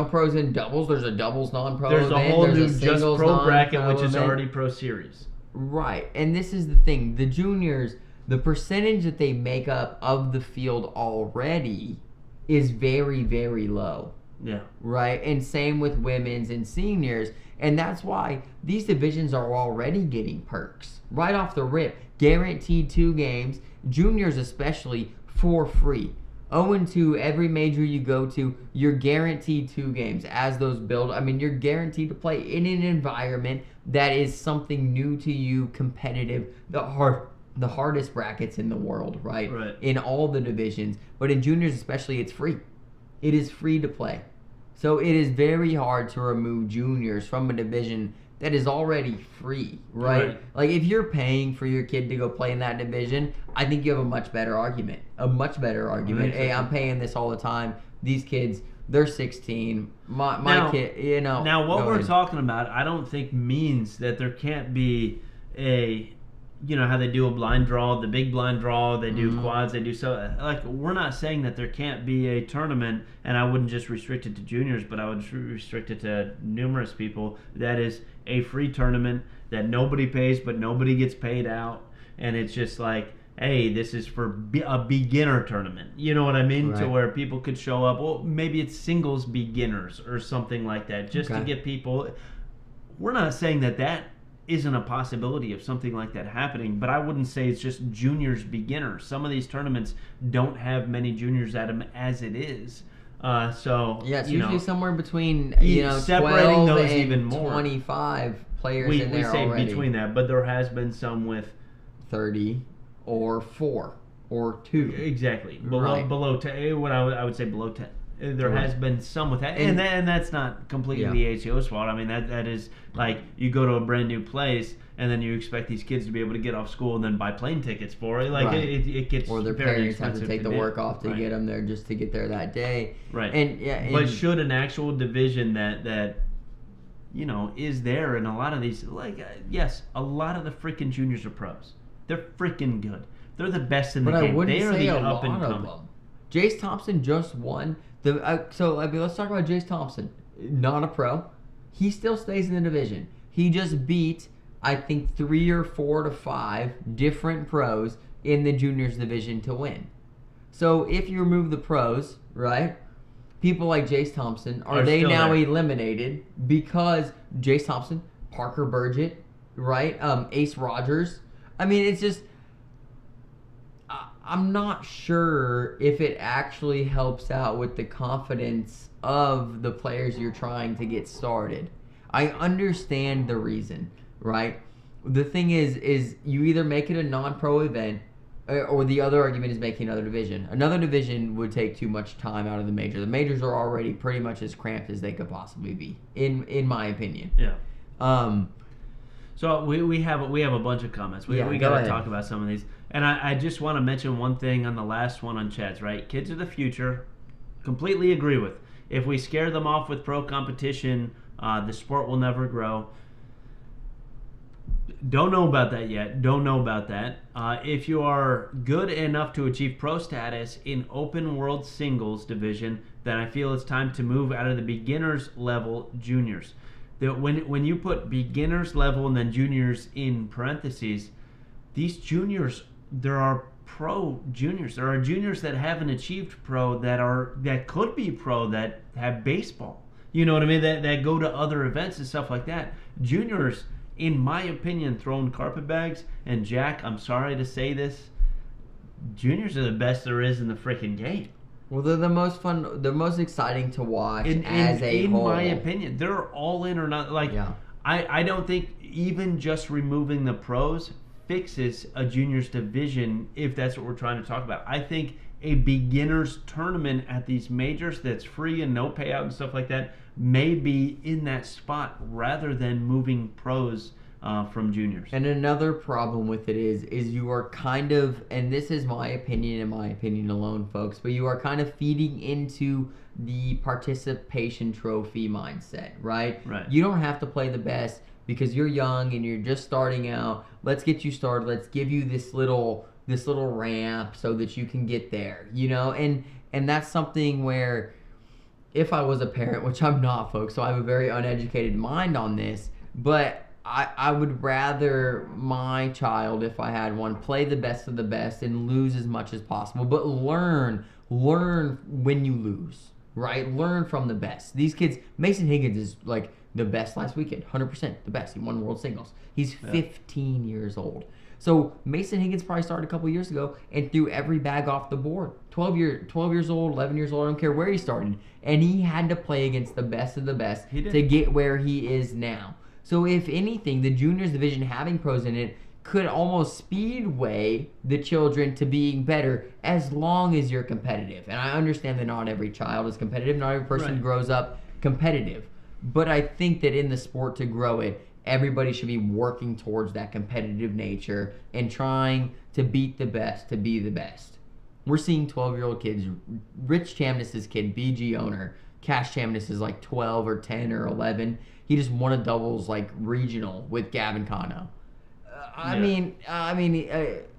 pros in doubles. There's a doubles non-pro. There's a whole new just pro bracket, which is event. already pro series. Right, and this is the thing: the juniors, the percentage that they make up of the field already is very, very low. Yeah. Right, and same with women's and seniors, and that's why these divisions are already getting perks right off the rip. Guaranteed 2 games. Juniors especially for free. 0-2 every major you go to, you're guaranteed 2 games as those build. I mean, you're guaranteed to play in an environment that is something new to you, competitive, the hardest brackets in the world, right? In all the divisions. But in juniors especially, it's free. It is free to play. So it is very hard to remove juniors from a division that is already free, right? Like, if you're paying for your kid to go play in that division, I think you have a much better argument. Hey, I'm paying this all the time. These kids, they're 16. My kid, you know. Now, what we're talking about, I don't think means that there can't be a, you know, how they do a blind draw, the big blind draw, they do quads, they do so. Like, we're not saying that there can't be a tournament, and I wouldn't just restrict it to juniors, but I would restrict it to numerous people. That is a free tournament that nobody pays, but nobody gets paid out, and it's just like, hey, this is for a beginner tournament. You know what I mean? To where people could show up. Well, maybe it's singles beginners or something like that, just to get people. We're not saying that isn't a possibility of something like that happening, but I wouldn't say it's just juniors beginners. Some of these tournaments don't have many juniors at them as it is. So yeah, it's usually somewhere between separating 12 those and even more. 25 players in there already. We say between that, but there has been some with 30 or 4 or 2. Exactly. Below 10. What I would say below 10. There has been some with that, and that's not completely the ACO's fault. I mean, that is like, you go to a brand new place, and then you expect these kids to be able to get off school and then buy plane tickets for it. Like, it gets or their very parents have to take the work off to right. get them there just to get there that day. Right. And but should an actual division that you know is there in a lot of these, like yes, a lot of the freaking juniors are pros. They're freaking good. They're the best in the game. I wouldn't they are say the a up and lot of coming. them. Jace Thompson just won. Let's talk about Jace Thompson. Not a pro. He still stays in the division. He just beat, I think, 3 or 4 to 5 different pros in the juniors division to win. So if you remove the pros, right, people like Jace Thompson, are Are they still now there. eliminated because Jace Thompson, Parker Burgett, right? Ace Rogers. I mean, it's just, I'm not sure if it actually helps out with the confidence of the players you're trying to get started. I understand the reason, right? The thing is you either make it a non-pro event, or the other argument is making another division. Another division would take too much time out of the major. The majors are already pretty much as cramped as they could possibly be, in my opinion. Yeah. So we have a bunch of comments. We go got to ahead. talk about some of these. And I just want to mention one thing on the last one on Chad's, right? Kids are the future. Completely agree with. If we scare them off with pro competition, the sport will never grow. Don't know about that yet. Don't know about that. If you are good enough to achieve pro status in open world singles division, then I feel it's time to move out of the beginners level juniors. When you put beginners level and then juniors in parentheses, these juniors, there are pro juniors. There are juniors that haven't achieved pro that could be pro that have baseball. You know what I mean? That go to other events and stuff like that. Juniors, in my opinion, throwing carpetbags, and Jack, I'm sorry to say this, juniors are the best there is in the freaking game. Well, they're the most fun, the most exciting to watch In whole. my opinion, they're all in or not. Like, Yeah. I don't think even just removing the pros fixes a juniors division if that's what we're trying to talk about. I think a beginners tournament at these majors that's free and no payout and stuff like that may be in that spot rather than moving pros from juniors. And another problem with it is you are kind of, and this is my opinion and my opinion alone, folks, but you are kind of feeding into the participation trophy mindset, right? Right. You don't have to play the best because you're young and you're just starting out. Let's get you started. Let's give you this little ramp so that you can get there, you know? And that's something where, if I was a parent, which I'm not, folks, so I have a very uneducated mind on this, but I would rather my child, if I had one, play the best of the best and lose as much as possible, but learn when you lose, right? Learn from the best. These kids, Mason Higgins is like the best last weekend, 100% the best. He won World Singles. He's 15 years old. So Mason Higgins probably started a couple years ago and threw every bag off the board. 12 years old, 11 years old, I don't care where he started. And he had to play against the best of the best to get where he is now. So if anything, the juniors division having pros in it could almost speedway the children to being better as long as you're competitive. And I understand that not every child is competitive. Not every person grows up competitive. But I think that in the sport to grow it, everybody should be working towards that competitive nature and trying to beat the best to be the best. We're seeing 12-year-old kids. Rich Chamness's kid, BG owner, Cash Chamness is like 12 or 10 or 11. He just won a doubles like regional with Gavin Cano. I mean,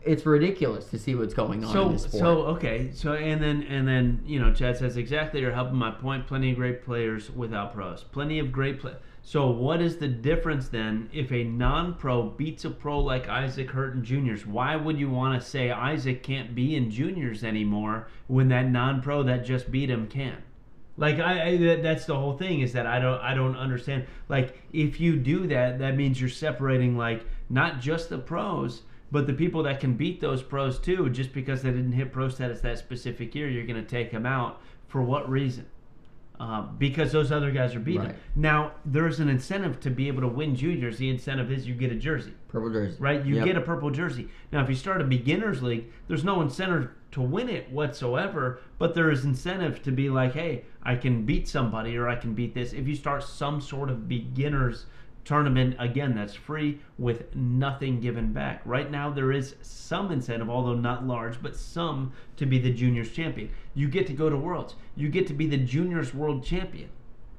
it's ridiculous to see what's going on in this sport. And then Chad says exactly. You're helping my point. Plenty of great players without pros. Plenty of great players. So what is the difference then if a non-pro beats a pro like Isaac Hurt in juniors? Why would you want to say Isaac can't be in juniors anymore when that non-pro that just beat him can? Like that's the whole thing, is that I don't understand. Like, if you do that, that means you're separating like not just the pros, but the people that can beat those pros too. Just because they didn't hit pro status that specific year, you're going to take them out. For what reason? Because those other guys are beating. Right. Now, there's an incentive to be able to win juniors. The incentive is you get a jersey. Purple jersey. Right? You get a purple jersey. Now, if you start a beginners league, there's no incentive to win it whatsoever, but there is incentive to be like, hey, I can beat somebody or I can beat this. If you start some sort of beginners tournament, again, that's free with nothing given back. Right now, there is some incentive, although not large, but some, to be the juniors champion. You get to go to Worlds. You get to be the juniors world champion.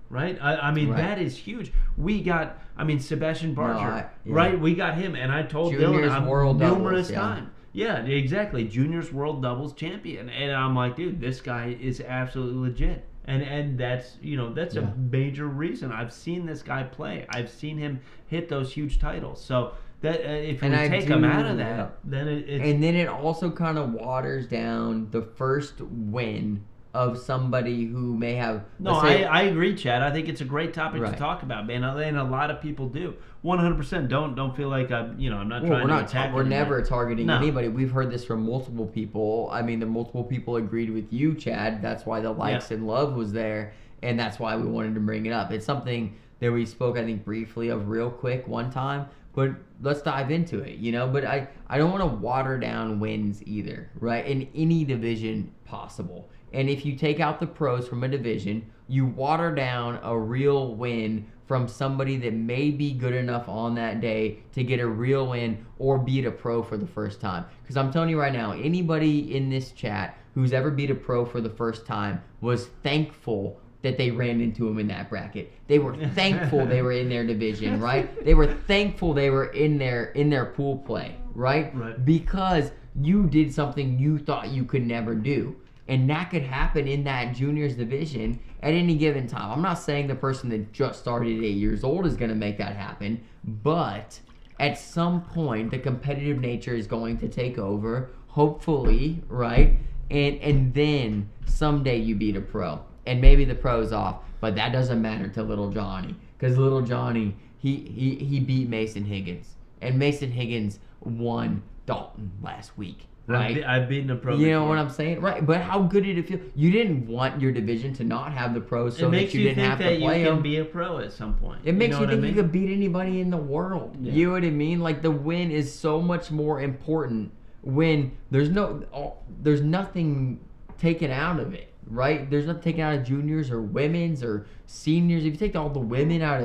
Right? I mean, that is huge. We got, Sebastian Barger, right? We got him, and I told Juniors Dylan world numerous doubles, times. Yeah, exactly. Juniors world doubles champion. And I'm like, dude, this guy is absolutely legit. And that's a major reason. I've seen this guy play. I've seen him hit those huge titles. So that if you take him out of that, then it's... And then it also kind of waters down the first win of somebody who may have. No, I agree, Chad. I think it's a great topic Right. to talk about, man. And a lot of people do. 100%. Don't feel like I'm not trying to attack. We're anybody. never targeting No. anybody. We've heard this from multiple people. I mean, the multiple people agreed with you, Chad. That's why the likes and love was there, and that's why we wanted to bring it up. It's something that we spoke, I think, briefly of real quick one time. But let's dive into it, But I don't want to water down wins either, right? In any division possible. And if you take out the pros from a division, you water down a real win from somebody that may be good enough on that day to get a real win or beat a pro for the first time. Because I'm telling you right now, anybody in this chat who's ever beat a pro for the first time was thankful that they ran into him in that bracket. They were thankful they were in their division, right? They were thankful they were in their pool play, right? Because you did something you thought you could never do. And that could happen in that juniors division at any given time. I'm not saying the person that just started at 8 years old is going to make that happen, but at some point the competitive nature is going to take over, hopefully, right? And then someday you beat a pro. And maybe the pro's off, but that doesn't matter to little Johnny. Because little Johnny, he beat Mason Higgins. And Mason Higgins won Dalton last week. Right? I've beaten a pro. You know before. what I'm saying? Right. But how good did it feel? You didn't want your division to not have the pros so that you didn't have to play them. It makes you think that you can be a pro at some point. It makes you think you could beat anybody in the world. Yeah. You know what I mean? Like the win is so much more important when there's nothing taken out of it, right? There's nothing taken out of juniors or women's or seniors. If you take all the women out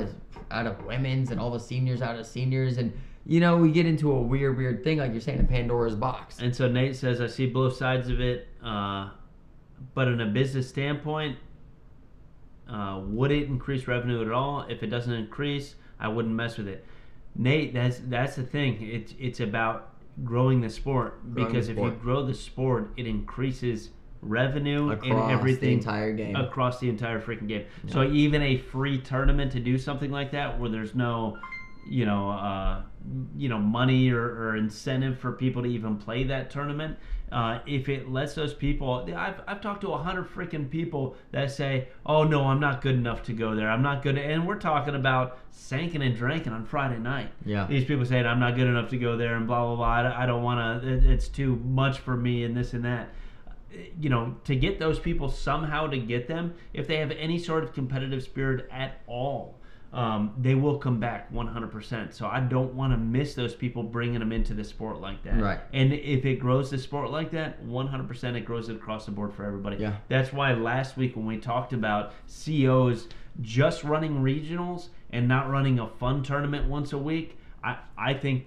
of women's and all the seniors out of seniors, and we get into a weird thing, like you're saying, in Pandora's box. And so Nate says, I see both sides of it, but in a business standpoint, would it increase revenue at all? If it doesn't increase, I wouldn't mess with it. Nate, that's the thing. It's about growing the sport, because if you grow the sport, it increases revenue across and everything the entire game, across the entire freaking game. Yeah. So even a free tournament to do something like that, where there's no money or incentive for people to even play that tournament, if it lets those people, I've talked to 100 freaking people that say, oh no, I'm not good enough to go there, I'm not good, and we're talking about sanking and drinking on Friday night. Yeah, these people saying I'm not good enough to go there and blah blah blah, I don't want to, it's too much for me and this and that. To get those people somehow, to get them, if they have any sort of competitive spirit at all, they will come back 100%. So I don't want to miss those people, bringing them into the sport like that. Right. And if it grows the sport like that, 100% it grows it across the board for everybody. Yeah. That's why last week when we talked about COs just running regionals and not running a fun tournament once a week, I think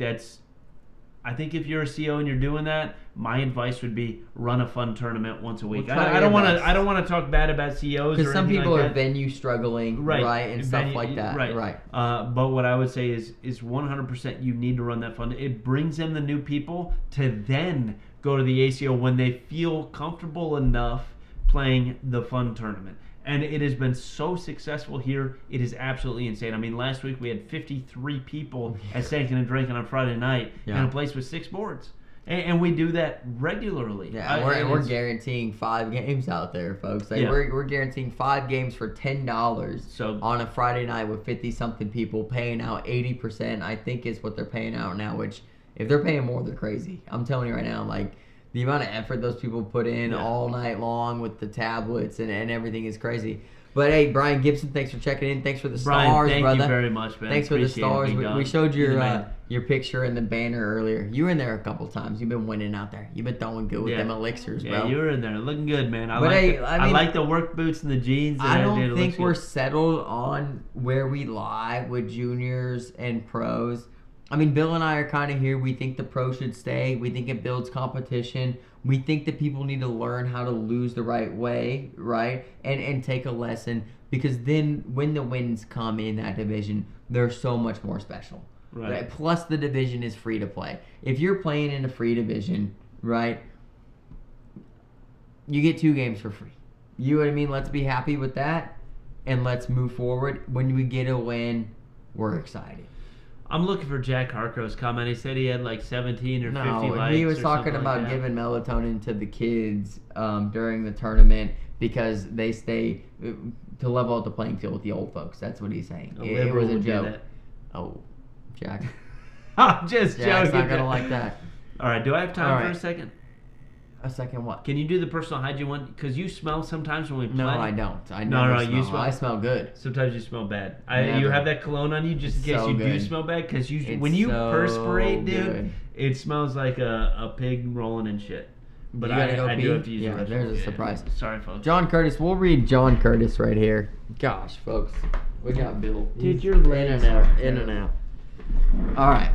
if you're a CO and you're doing that, my advice would be run a fun tournament once a week. I don't want to talk bad about COs, because some people like are that. venue struggling, right, and stuff like that, right. But what I would say is 100% you need to run that fun. It brings in the new people to then go to the ACO when they feel comfortable enough playing the fun tournament. And it has been so successful here. It is absolutely insane. I mean, last week we had 53 people at Sankin and Drinking on Friday night in a place with 6 boards. And we do that regularly. Yeah, we're guaranteeing 5 games out there, folks. Like, we're guaranteeing 5 games for $10 on a Friday night with 50-something people paying out 80%, I think is what they're paying out now, which if they're paying more, they're crazy. I'm telling you right now, like, the amount of effort those people put in all night long with the tablets and everything is crazy. But hey, Brian Gibson, thanks for checking in. Thanks for the stars, thank brother. you very much, man. Thanks for the stars. We showed your picture in the banner earlier. You were in there a couple times. You've been winning out there. You've been throwing good with them elixirs, bro. Yeah, you were in there looking good, man. I mean, like the work boots and the jeans. I don't think we're settled on where we lie with juniors and pros. I mean, Bill and I are kind of here. We think the pro should stay. We think it builds competition. We think that people need to learn how to lose the right way, right? And take a lesson, because then when the wins come in that division, they're so much more special. Right? Plus, the division is free to play. If you're playing in a free division, right, you get 2 games for free. You know what I mean? Let's be happy with that, and let's move forward. When we get a win, we're excited. I'm looking for Jack Harco's comment. He said he had like 17 or 50 likes. No, he was or talking about like giving melatonin to the kids during the tournament. because they stay to level out the playing field with the old folks. That's what he's saying. A It liberal was a would do joke. that. Oh, Jack. I'm just Jack's joking. not gonna like that. All right, do I have time All for right. a second? A second what? Can you do the personal hygiene one? Because you smell sometimes when we play. No, I don't. I No, never no, smell. you smell- I smell good. Sometimes you smell bad. You Never. have that cologne on you just in case So you do good. smell bad. Because It's when you so perspirate, dude, good. it smells like a pig rolling in shit. But You gotta go I pee? do have to use Yeah, the restroom. there's a surprise. Sorry, folks. John Curtis. We'll read John Curtis right here. Gosh, folks. We got Bill. Dude, He's your in legs and out. are In and out. All right.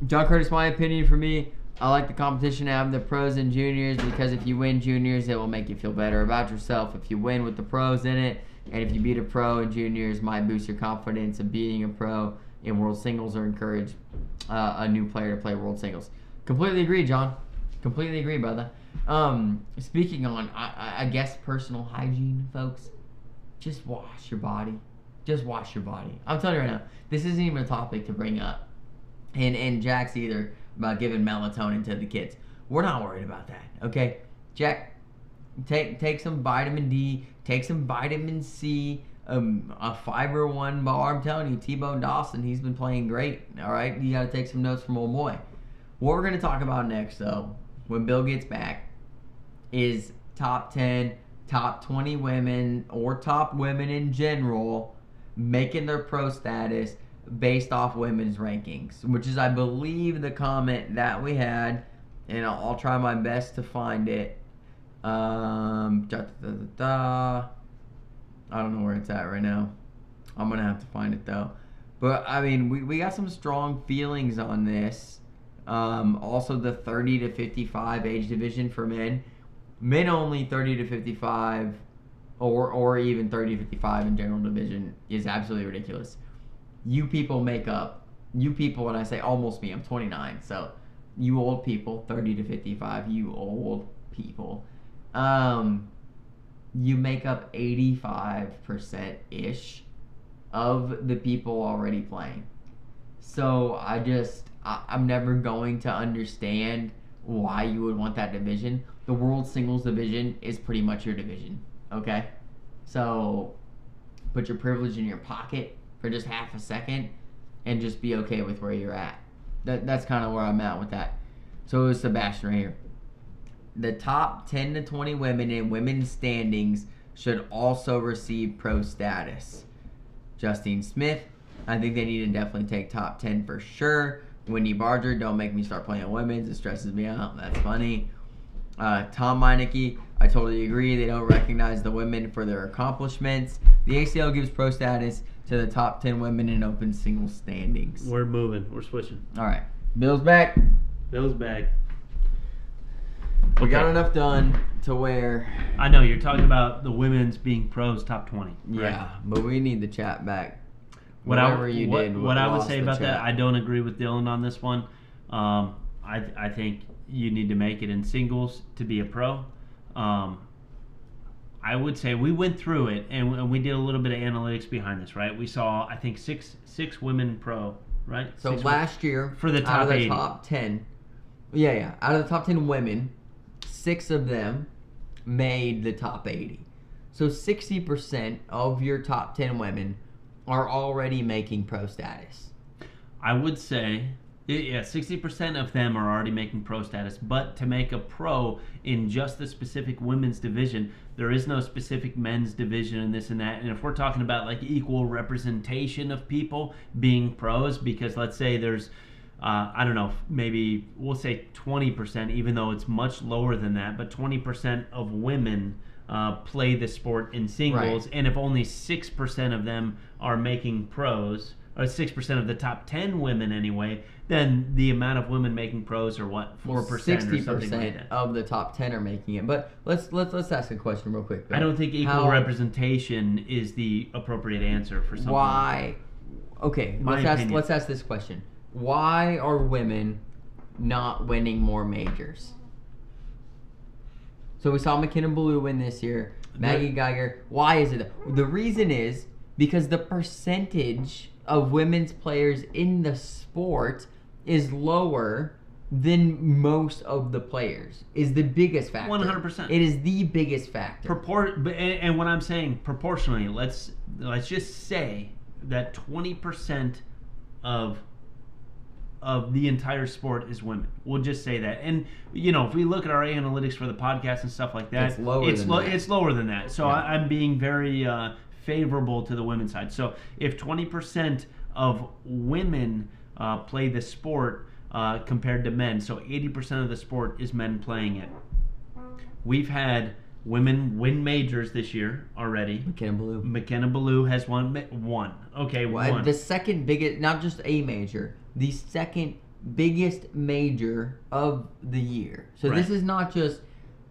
John Curtis, my opinion for me, I like the competition to have the pros and juniors because if you win juniors, it will make you feel better about yourself. If you win with the pros in it, and if you beat a pro in juniors, might boost your confidence of beating a pro in world singles or encourage a new player to play world singles. Completely agree, John. Completely agree, brother. Speaking on, I guess, personal hygiene, folks, just wash your body. Just wash your body. I'm telling you right now, this isn't even a topic to bring up. And Jack's either about giving melatonin to the kids. We're not worried about that, okay? Jack, take some vitamin D, take some vitamin C, a Fiber One bar. I'm telling you, T-Bone Dawson, he's been playing great, all right? You got to take some notes from old boy. What we're going to talk about next, though, when Bill gets back, is top 10, top 20 women, or top women in general, making their pro status based off women's rankings, which is, I believe, the comment that we had, and I'll try my best to find it. I don't know where it's at right now. I'm gonna have to find it though. But I mean, we got some strong feelings on this. Also, the 30 to 55 age division for men. Men only 30 to 55, or even 30 to 55 in general division is absolutely ridiculous. You people, when I say almost me, I'm 29, so you old people, 30 to 55, you old people, you make up 85%-ish of the people already playing. So I'm never going to understand why you would want that division. The World Singles division is pretty much your division, okay? So put your privilege in your pocket for just half a second and just be okay with where you're at. That's kind of where I'm at with that. So it was Sebastian right here. The top 10 to 20 women in women's standings should also receive pro status. Justine Smith, I think they need to definitely take top 10 for sure. Wendy Barger, don't make me start playing women's. It stresses me out. That's funny. Tom Meineke, I totally agree. They don't recognize the women for their accomplishments. The ACL gives pro status to the top 10 women in open singles standings. We're moving. We're switching. All right. Bill's back. Bill's back. We got Okay. enough done to where... I know, you're talking about the women's being pros top 20. Yeah, right? but we need the chat back. What I would lost say the about that, chat. I don't agree with Dylan on this one. I think you need to make it in singles to be a pro. I would say we went through it and we did a little bit of analytics behind this, right? We saw, I think, six women pro, right? So Six last year, for the out top of the 80. top 10, out of the top 10 women, 6 of them made the top 80. So 60% of your top 10 women are already making pro status. I would say, 60% of them are already making pro status, but to make a pro in just the specific women's division, there is no specific men's division and this and that. And if we're talking about like equal representation of people being pros, because let's say there's, I don't know, maybe we'll say 20%, even though it's much lower than that, but 20% of women play the sport in singles, Right. and if only 6% of them are making pros, or 6% of the top 10 women anyway, then the amount of women making pros are what, 4% or something like that. of the top 10 are making it. But let's ask a question real quick. Bill. I don't think equal How- representation is the appropriate answer for something. Why? Okay, My let's opinion. ask this question. Why are women not winning more majors? So we saw McKinnon Ballou win this year. Maggie Geiger. Why is it? The reason is because the percentage of women's players in the sport is lower than most of the players is the biggest factor. 100%. It is the biggest factor. And when I'm saying proportionally, let's just say that 20% of the entire sport is women. We'll just say that. And if we look at our analytics for the podcast and stuff like that, it's lower than that. So yeah. I'm being very favorable to the women's side. So if 20% of women play the sport compared to men, so 80% of the sport is men playing it. We've had women win majors this year already. McKenna Ballou has won. Okay, one. The second biggest, not just a major, the second biggest major of the year. So This is not just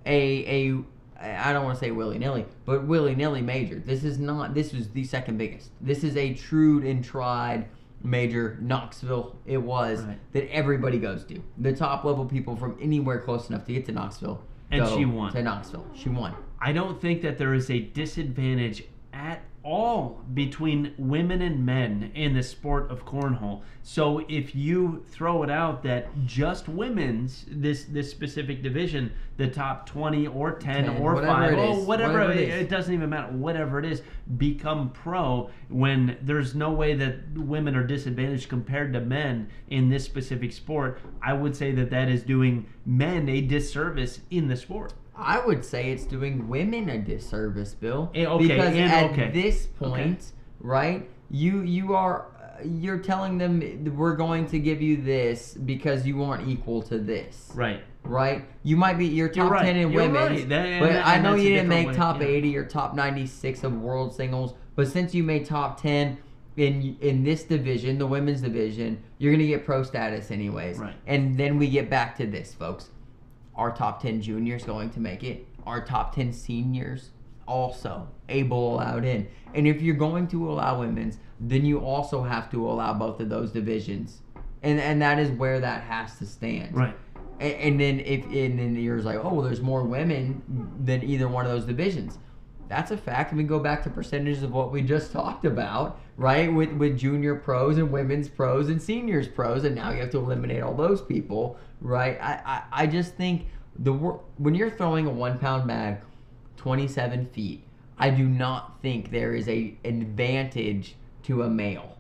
a I don't want to say willy-nilly, but willy-nilly major. This is the second biggest. This is a true and tried major. Knoxville, it was, that everybody goes to. The top level people from anywhere close enough to get to Knoxville. And she won. To Knoxville. She won. I don't think that there is a disadvantage at all between women and men in the sport of cornhole. So if you throw it out that just women's, this specific division, the top 20 or 10 or 5, whatever it doesn't even matter, whatever it is, become pro, when there's no way that women are disadvantaged compared to men in this specific sport, I would say that is doing men a disservice in the sport. I would say it's doing women a disservice, Bill. Because at this point, right, you're telling them we're going to give you this because you aren't equal to this. Right? You might be your top 10 in women's, but I know you didn't make top 80 or top 96 of world singles, but since you made top 10 in this division, the women's division, you're going to get pro status anyways. And then we get back to this, folks. Our top 10 juniors going to make it. Our top 10 seniors also allowed in. And if you're going to allow women's, then you also have to allow both of those divisions. And that is where that has to stand. And then you're like, oh, well, there's more women than either one of those divisions. That's a fact. And we go back to percentages of what we just talked about, right? With junior pros and women's pros and seniors pros, and now you have to eliminate all those people, right? I just think when you're throwing a 1 pound bag 27 feet, I do not think there is an advantage to a male.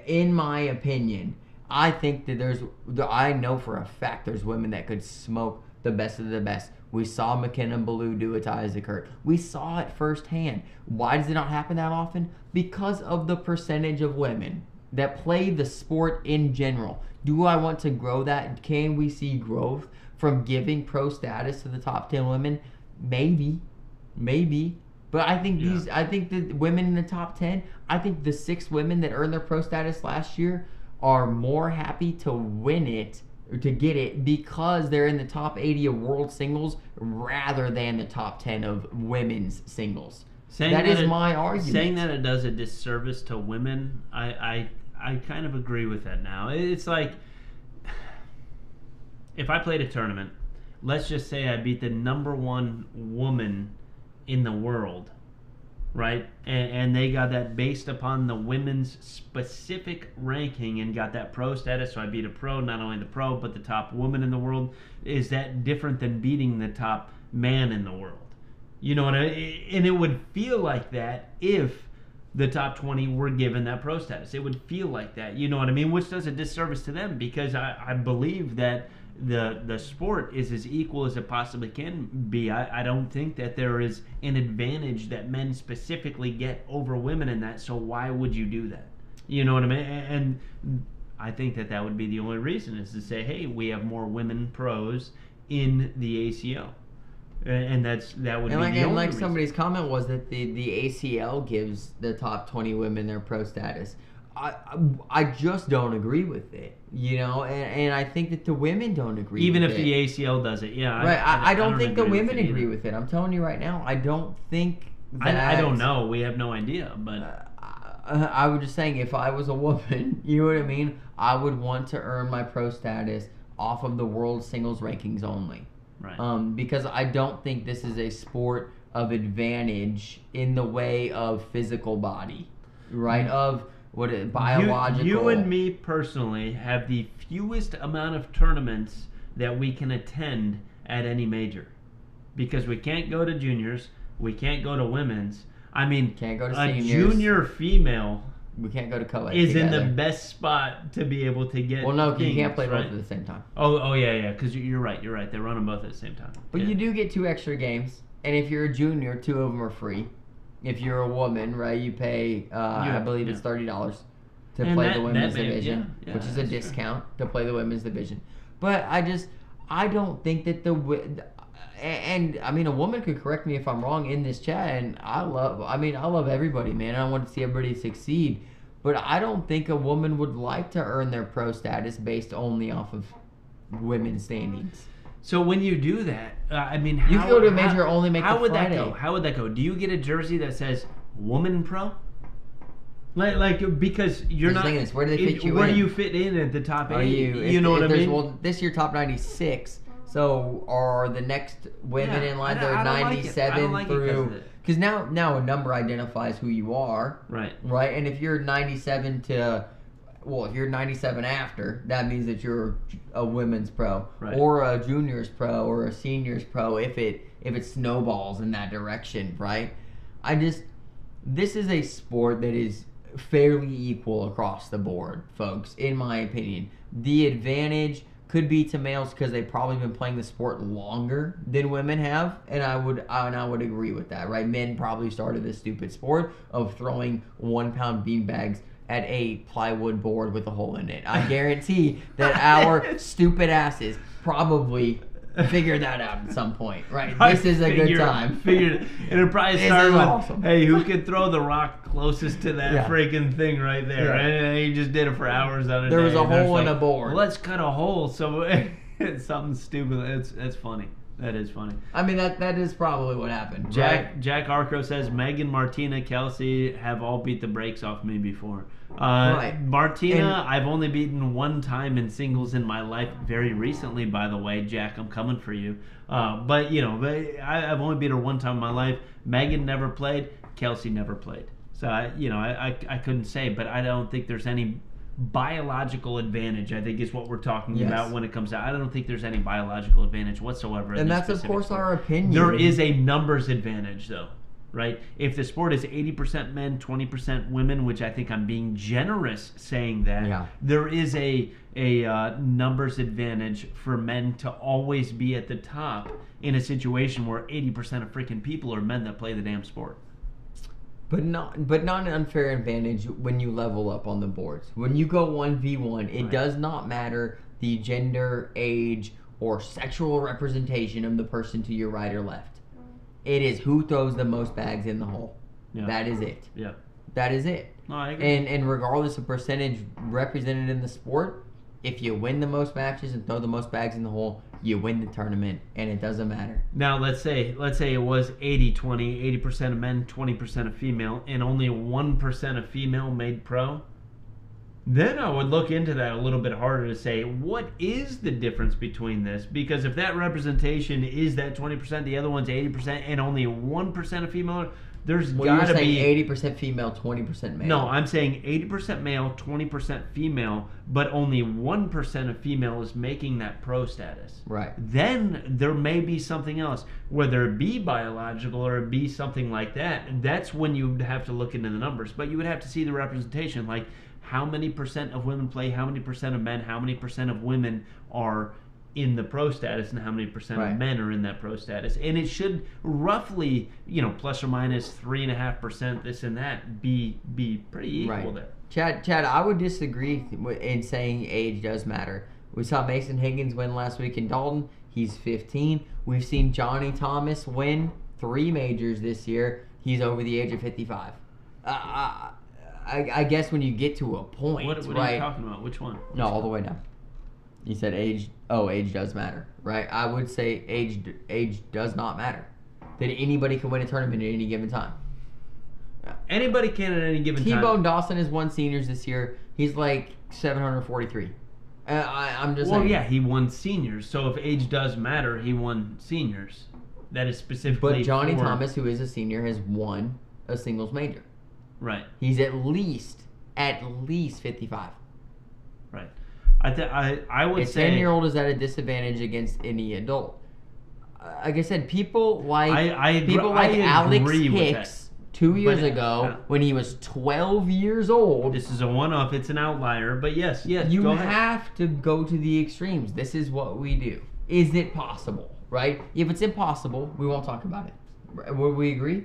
In my opinion, I think that I know for a fact there's women that could smoke the best of the best. We saw McKenna Ballou do it to Isaac Hurt. We saw it firsthand. Why does it not happen that often? Because of the percentage of women that play the sport in general. Do I want to grow that? Can we see growth from giving pro status to the top 10 women? Maybe. But I think I think the women in the top 10, I think the 6 women that earned their pro status last year are more happy to win it, or to get it, because they're in the top 80 of world singles rather than the top 10 of women's singles. That is my argument. Saying that it does a disservice to women, I kind of agree with that now. It's like, if I played a tournament, let's just say I beat the number 1 woman in the world, right? And they got that based upon the women's specific ranking and got that pro status. So I beat a pro, not only the pro, but the top woman in the world. Is that different than beating the top man in the world? You know what I mean? And it would feel like that if the top 20 were given that pro status. It would feel like that. You know what I mean? Which does a disservice to them, because I believe that the sport is as equal as it possibly can be. I don't think that there is an advantage that men specifically get over women in that, so why would you do that? You know what I mean? And I think that would be the only reason, is to say, hey, we have more women pros in the ACL. And that would be the only reason. Somebody's comment was that the ACL gives the top 20 women their pro status. I just don't agree with it, you know, and I think that the women don't agree even with if it. the ACL does it, yeah. Right, I don't think the women agree with it. I'm telling you right now, I don't think that... I don't know. We have no idea, but... I was just saying, if I was a woman, you know what I mean, I would want to earn my pro status off of the world singles rankings only. Because I don't think this is a sport of advantage in the way of physical body, right? biological. You and me personally have the fewest amount of tournaments that we can attend at any major, because we can't go to juniors, we can't go to women's. I mean, Can't go to a seniors. junior female We can't go to co-ed is together. in the best spot to be able to get. Well, no, because you things, can't play right? both at the same time. Oh yeah, because you're right. They run them both at the same time. But Yeah. you do get 2 extra games, and if you're a junior, 2 of them are free. If you're a woman, right, you pay, I believe it's $30 to And play that- the women's that may- division, yeah, which is a that's true. discount to play the women's division. But I don't think that and I mean, a woman could correct me if I'm wrong in this chat, and I love everybody, man. I want to see everybody succeed. But I don't think a woman would like to earn their pro status based only off of women's standings. So when you do that, I mean, You can go to a major, only make how the would Friday. that go? How would that go? Do you get a jersey that says "Woman Pro"? Like because you're I'm not. saying this, where do they fit you Where in? do you fit in at the top Are 8? you know what I there's- mean? Well, this year top 96. So are the next women Yeah, in line? I They're don't like it. I 97 don't like it 'cause of through. it. Because now a number identifies who you are, Right. right? And if you're 97 to, well, if you're 97 after, that means that you're a women's pro, Right. or a juniors pro, or a seniors pro. If it snowballs in that direction, right? This is a sport that is fairly equal across the board, folks, in my opinion. The advantage could be to males because they've probably been playing the sport longer than women have, and I would agree with that, right? Men probably started this stupid sport of throwing 1-pound beanbags at a plywood board with a hole in it. I guarantee that our stupid asses probably figured that out at some point, right? This is a good time. Figured it'll probably This start is with, awesome. hey, who could throw the rock closest to that Yeah. freaking thing right there? Yeah. And he just did it for hours on a There day. was a and they're hole in like, a board. Well, let's cut a hole. So it's something stupid. It's funny. That is funny. I mean, that is probably what happened, Jack Arco says Megan, Martina, Kelsey have all beat the brakes off me before. Right. Martina, And- I've only beaten one time in singles in my life, very recently, by the way. Jack, I'm coming for you. But I've only beat her one time in my life. Megan never played. Kelsey never played. So I couldn't say, but I don't think there's any biological advantage, I think, is what we're talking Yes. about when it comes to. I don't think there's any biological advantage whatsoever. in And this that's, of specific course, sport. our opinion. There is a numbers advantage, though, right? If the sport is 80% men, 20% women, which I think I'm being generous saying that, Yeah. there is a numbers advantage for men to always be at the top in a situation where 80% of freaking people are men that play the damn sport. But not an unfair advantage when you level up on the boards. When you go 1v1, it Right. does not matter the gender, age, or sexual representation of the person to your right or left. It is who throws the most bags in the hole. Yeah. That is it. Yeah. That is it. No, I agree. And regardless of percentage represented in the sport, if you win the most matches and throw the most bags in the hole, you win the tournament, and it doesn't matter. Now, let's say it was 80-20, 80% of men, 20% of female, and only 1% of female made pro. Then I would look into that a little bit harder to say, what is the difference between this? Because if that representation is that 20%, the other one's 80%, and only 1% of female, there's Well, you're got to saying be 80% female, 20% male. No, I'm saying 80% male, 20% female, but only 1% of female is making that pro status. Right. Then there may be something else, whether it be biological or it be something like that. That's when you would have to look into the numbers. But you would have to see the representation, like how many percent of women play, how many percent of men, how many percent of women are in the pro status, and how many percent Right. of men are in that pro status. And it should roughly, plus or minus 3.5%, this and that, be pretty equal Right. there. Chad, I would disagree in saying age does matter. We saw Mason Higgins win last week in Dalton. He's 15. We've seen Johnny Thomas win 3 majors this year. He's over the age of 55. I guess when you get to a point, What right? are you talking about? Which one? No, all the way down. You said age. Oh, age does matter, right? I would say age does not matter. That anybody can win a tournament at any given time. Anybody can at any given time. T-Bone Dawson has won seniors this year. He's like 743. I'm just Well, saying. yeah, he won seniors. So if age does matter, he won seniors. That is specifically. But Johnny for- Thomas, who is a senior, has won a singles major. Right. He's at least at least 55. Right. I would A say 10-year-old is at a disadvantage against any adult. Like I said, people like people like Alex agree with Hicks 2 years But, ago when he was 12 years old. This is a one-off. It's an outlier. But yes. You go ahead. have to go to the extremes. This is what we do. Is it possible? Right? If it's impossible, we won't talk about it. Would we agree?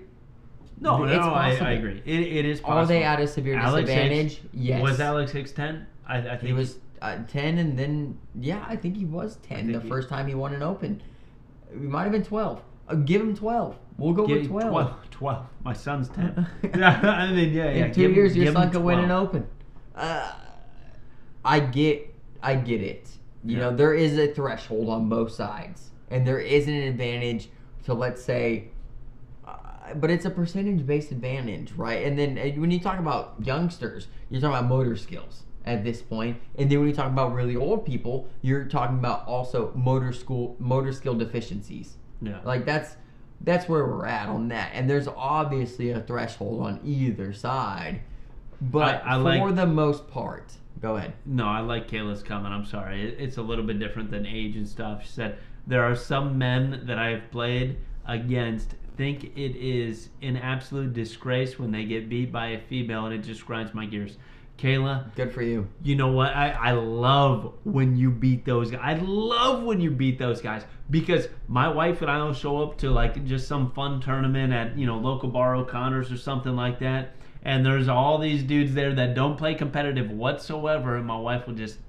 No, It's I possible. agree. It is possible. Are they at a severe disadvantage? Hicks, Yes. Was Alex Hicks 10? I think He was 10, and then, I think he was 10 the first time he won an Open. He might have been 12. Give him 12. We'll go with 12. 12. My son's 10. I mean, yeah. In 2 years, your son could win an Open. I get it. You know, there is a threshold on both sides, and there is an advantage to, let's say, but it's a percentage-based advantage, right? And then when you talk about youngsters, you're talking about motor skills at this point, and then when you talk about really old people, you're talking about also motor skill deficiencies. Yeah. Like that's where we're at on that, and there's obviously a threshold on either side, but for the most part, go ahead. No, I like Kayla's comment. I'm sorry. It's a little bit different than age and stuff. She said, there are some men that I have played against think it is an absolute disgrace when they get beat by a female, and it just grinds my gears. Kayla, good for you. You know what? I love when you beat those guys. I love when you beat those guys because my wife and I will show up to like just some fun tournament at, local bar O'Connor's or something like that. And there's all these dudes there that don't play competitive whatsoever. And my wife will just,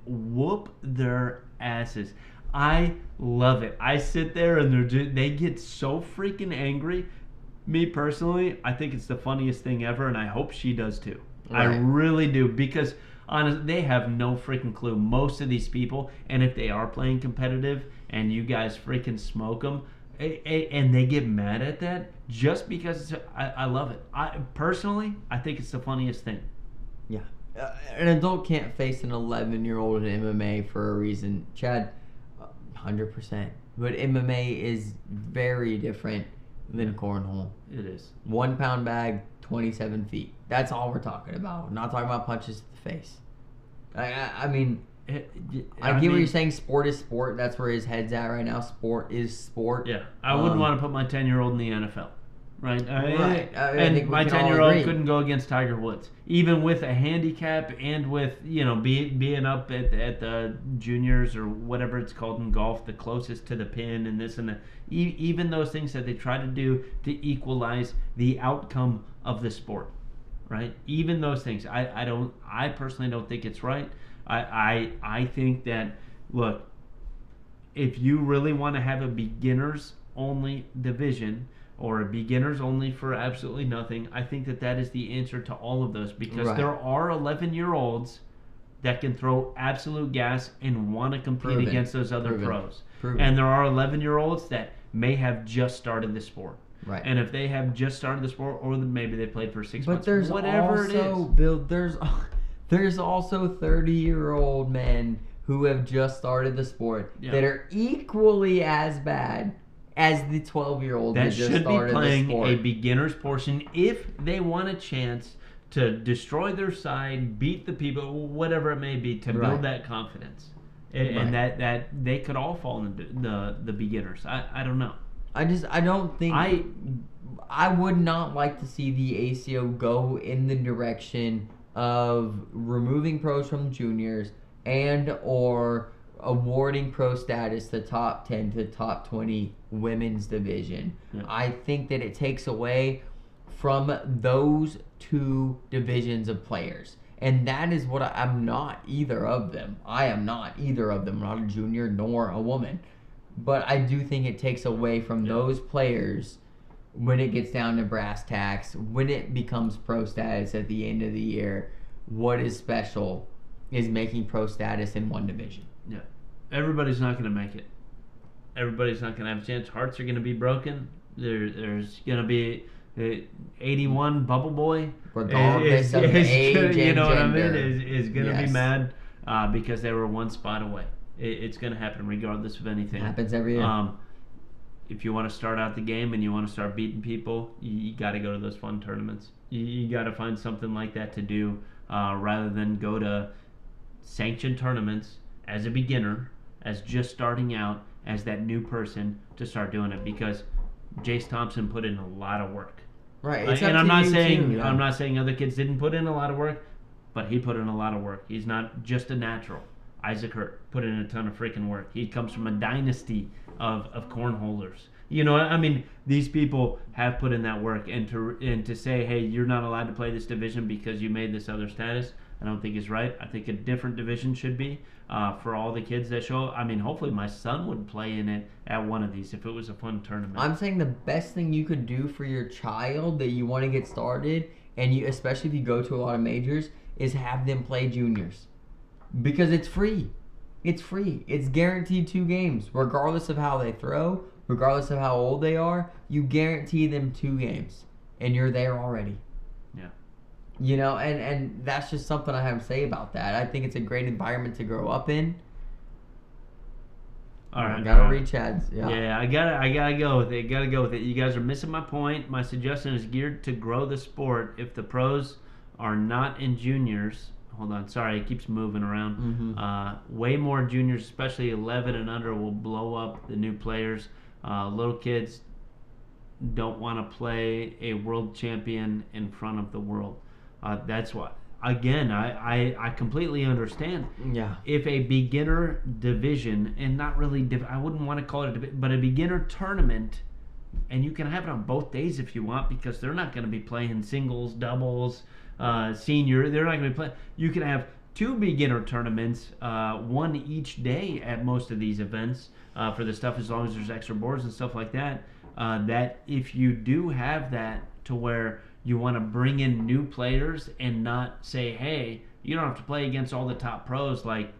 whoop their asses. I love it. I sit there and they get so freaking angry. Me personally, I think it's the funniest thing ever, and I hope she does too. Right. I really do, because honestly, they have no freaking clue, most of these people, and if they are playing competitive and you guys freaking smoke them, and they get mad at that, just because I love it. Personally, I think it's the funniest thing. Yeah. An adult can't face an 11-year-old in MMA for a reason. Chad, 100%. But MMA is very different than cornhole. It is. 1 pound bag, 27 feet. That's all we're talking about. We're not talking about punches to the face. I get what you're saying. Sport is sport. That's where his head's at right now. Sport is sport. Yeah. I wouldn't want to put my 10-year-old in the NFL. Right. Right. And think my 10-year-old couldn't go against Tiger Woods, even with a handicap and with being up at the juniors or whatever it's called in golf, the closest to the pin and this and that. Even those things that they try to do to equalize the outcome of the sport, right? Even those things, I personally don't think it's right. I think that, look, if you really want to have a beginners only division, or beginners only for absolutely nothing, I think that is the answer to all of those, because there are 11-year-olds that can throw absolute gas and want to compete against those other pros. And there are 11-year-olds that may have just started the sport. Right. And if they have just started the sport, or maybe they played for 6 months, there's whatever also, it is. Bill, there's also 30-year-old men who have just started the sport that are equally as bad as the 12-year-old that just should be playing a beginner's portion if they want a chance to destroy their side, beat the people, whatever it may be, to build that confidence, and that they could all fall into the beginners. I don't know. I don't think I would not like to see the ACO go in the direction of removing pros from juniors and or awarding pro status to top 10 to top 20 women's division. Yeah. I think that it takes away from those two divisions of players. And that is what I'm not either of them. I am not either of them. I'm not a junior nor a woman. But I do think it takes away from those players when it gets down to brass tacks, when it becomes pro status at the end of the year. What is special is making pro status in one division. Yeah. Everybody's not going to make it. Everybody's not going to have a chance. Hearts are going to be broken. There's going to be 81 Bubble Boy. Regardless of age and you know gender. what I mean? Is going to be mad because they were one spot away. It's going to happen regardless of anything. It happens every year. if you want to start out the game and you want to start beating people, you got to go to those fun tournaments. You got to find something like that to do rather than go to sanctioned tournaments as a beginner, as just starting out, as that new person to start doing it, because Jace Thompson put in a lot of work. Right. And I'm not saying other kids didn't put in a lot of work, but he put in a lot of work. He's not just a natural. Isaac Hurt put in a ton of freaking work. He comes from a dynasty of cornholers. You know, I mean, these people have put in that work, and to say, hey, you're not allowed to play this division because you made this other status, I don't think is right. I think a different division should be for all the kids that show. I mean, hopefully my son would play in it at one of these if it was a fun tournament. I'm saying the best thing you could do for your child that you want to get started, and you, especially if you go to a lot of majors, is have them play juniors. Because it's free. It's free. It's guaranteed 2 games. Regardless of how they throw, regardless of how old they are, you guarantee them 2 games. And you're there already. Yeah. You know, and that's just something I have to say about that. I think it's a great environment to grow up in. All right. I gotta read Chad's. Yeah, I gotta go with it. Gotta go with it. You guys are missing my point. My suggestion is geared to grow the sport. If the pros are not in juniors, hold on, sorry, it keeps moving around. Way more juniors, especially 11 and under, will blow up the new players. Little kids don't want to play a world champion in front of the world. That's why. Again, I completely understand. Yeah. If a beginner division, and not really, I wouldn't want to call it but a beginner tournament, and you can have it on both days if you want, because they're not going to be playing singles, doubles, senior. They're not going to be playing. You can have 2 beginner tournaments, one each day at most of these events for the stuff, as long as there's extra boards and stuff like that. That if you do have that to where you want to bring in new players and not say, hey, you don't have to play against all the top pros, like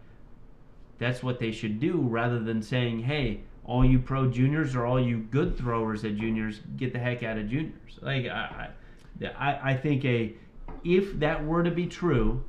that's what they should do, rather than saying, hey, all you pro juniors or all you good throwers at juniors, get the heck out of juniors. Like I think if that were to be true,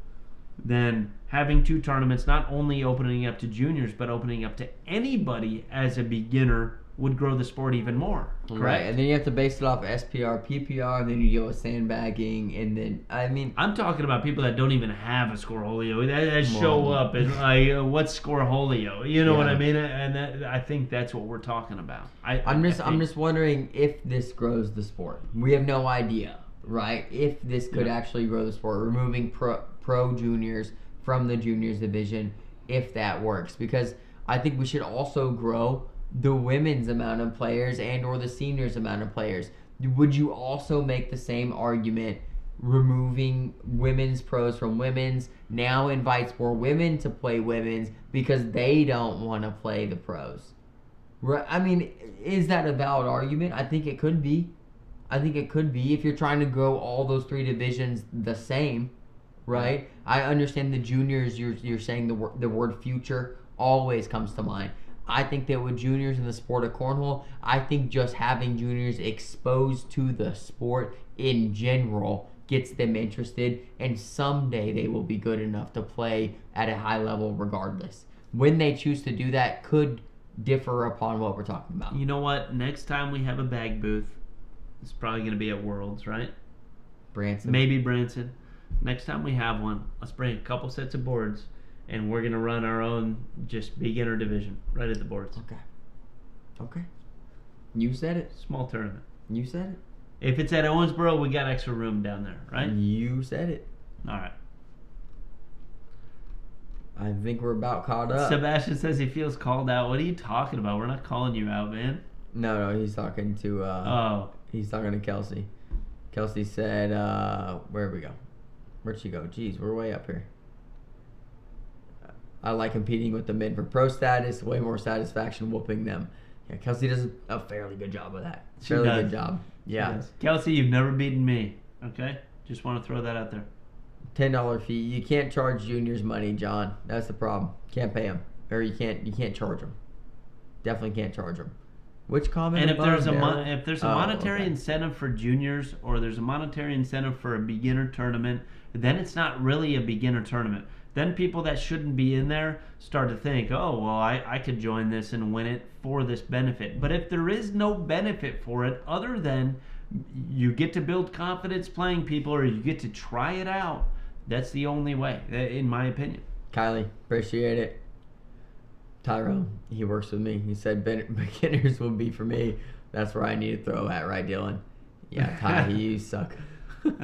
then having 2 tournaments, not only opening up to juniors, but opening up to anybody as a beginner, would grow the sport even more. Correct? Right, and then you have to base it off SPR, PPR, and then you go with sandbagging, and then, I mean... I'm talking about people that don't even have a Scoreholio, that show up and like, what's Scoreholio? You know what I mean? And I think that's what we're talking about. I'm just wondering if this grows the sport. We have no idea, right? If this could actually grow the sport, removing pro juniors from the juniors division, if that works. Because I think we should also grow the women's amount of players and or the seniors amount of players. Would you also make the same argument removing women's pros from women's now invites more women to play women's because they don't want to play the pros? I mean, is that a valid argument? I think it could be. If you're trying to grow all those 3 divisions the same, right? I understand the juniors, you're saying the word future always comes to mind. I think that with juniors in the sport of cornhole, I think just having juniors exposed to the sport in general gets them interested, and someday they will be good enough to play at a high level regardless. When they choose to do that could differ upon what we're talking about. You know what? Next time we have a bag booth, it's probably going to be at Worlds, right? Branson. Maybe Branson. Next time we have one, let's bring a couple sets of boards, and we're going to run our own just beginner division right at the boards. Okay. You said it. Small tournament. You said it. If it's at Owensboro, we got extra room down there, right? You said it. All right. I think we're about caught up. Sebastian says he feels called out. What are you talking about? We're not calling you out, man. No, he's talking to he's talking to Kelsey. Kelsey said, where'd we go? Where'd she go? Jeez, we're way up here. I like competing with the men for pro status. Way more satisfaction whooping them. Yeah, Kelsey does a fairly good job of that. Good job. Yeah. Kelsey, you've never beaten me. Okay? Just want to throw that out there. $10 fee. You can't charge juniors money, John. That's the problem. Can't pay them, or you can't charge them. Definitely can't charge them. Which comment? And if there's a monetary incentive for juniors, or there's a monetary incentive for a beginner tournament, then it's not really a beginner tournament. then people that shouldn't be in there start to think, oh, well, I could join this and win it for this benefit. But if there is no benefit for it other than you get to build confidence playing people or you get to try it out, that's the only way, in my opinion. Kylie, appreciate it. Tyrone, he works with me. He said beginners will be for me. That's where I need to throw at, right, Dylan? Yeah, Ty, you suck. Good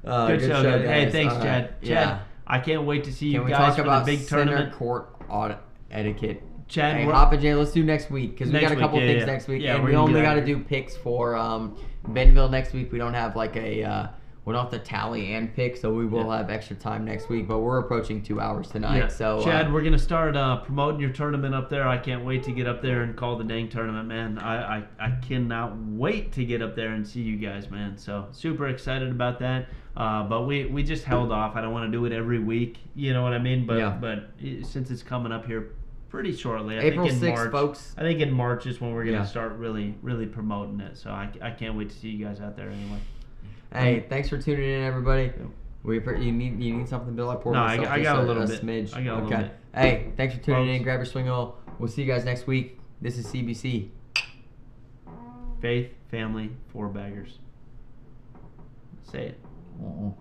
show, guys. Hey, thanks, All Chad. right. Chad, Yeah. I can't wait to see you Can we guys talk for about the big center tournament. court etiquette? Chad, Hey, we're- Hop and Jay, let's do next week because we Next got a couple week, yeah, things yeah. next week, Yeah, and we're we gonna only get got out to of do here. picks for Bentonville next week. We don't have like we don't have to tally and pick, so we will have extra time next week. But we're approaching 2 hours tonight, Yeah. so Chad, we're gonna start promoting your tournament up there. I can't wait to get up there and call the dang tournament, man. I cannot wait to get up there and see you guys, man. So super excited about that. But we just held off. I don't want to do it every week. You know what I mean? But since it's coming up here pretty shortly, I April think in 6th, March, folks. I think in March is when we're gonna Yeah. start really promoting it. So I can't wait to see you guys out there anyway. Hey, thanks for tuning in, everybody. You need something, Bill? I poured No, myself I just got a little bit. smidge. I got a little bit. Hey, thanks for tuning in. Folks. Grab your swing hole. We'll see you guys next week. This is CBC. Faith, family, 4 baggers. Say it. Uh-uh.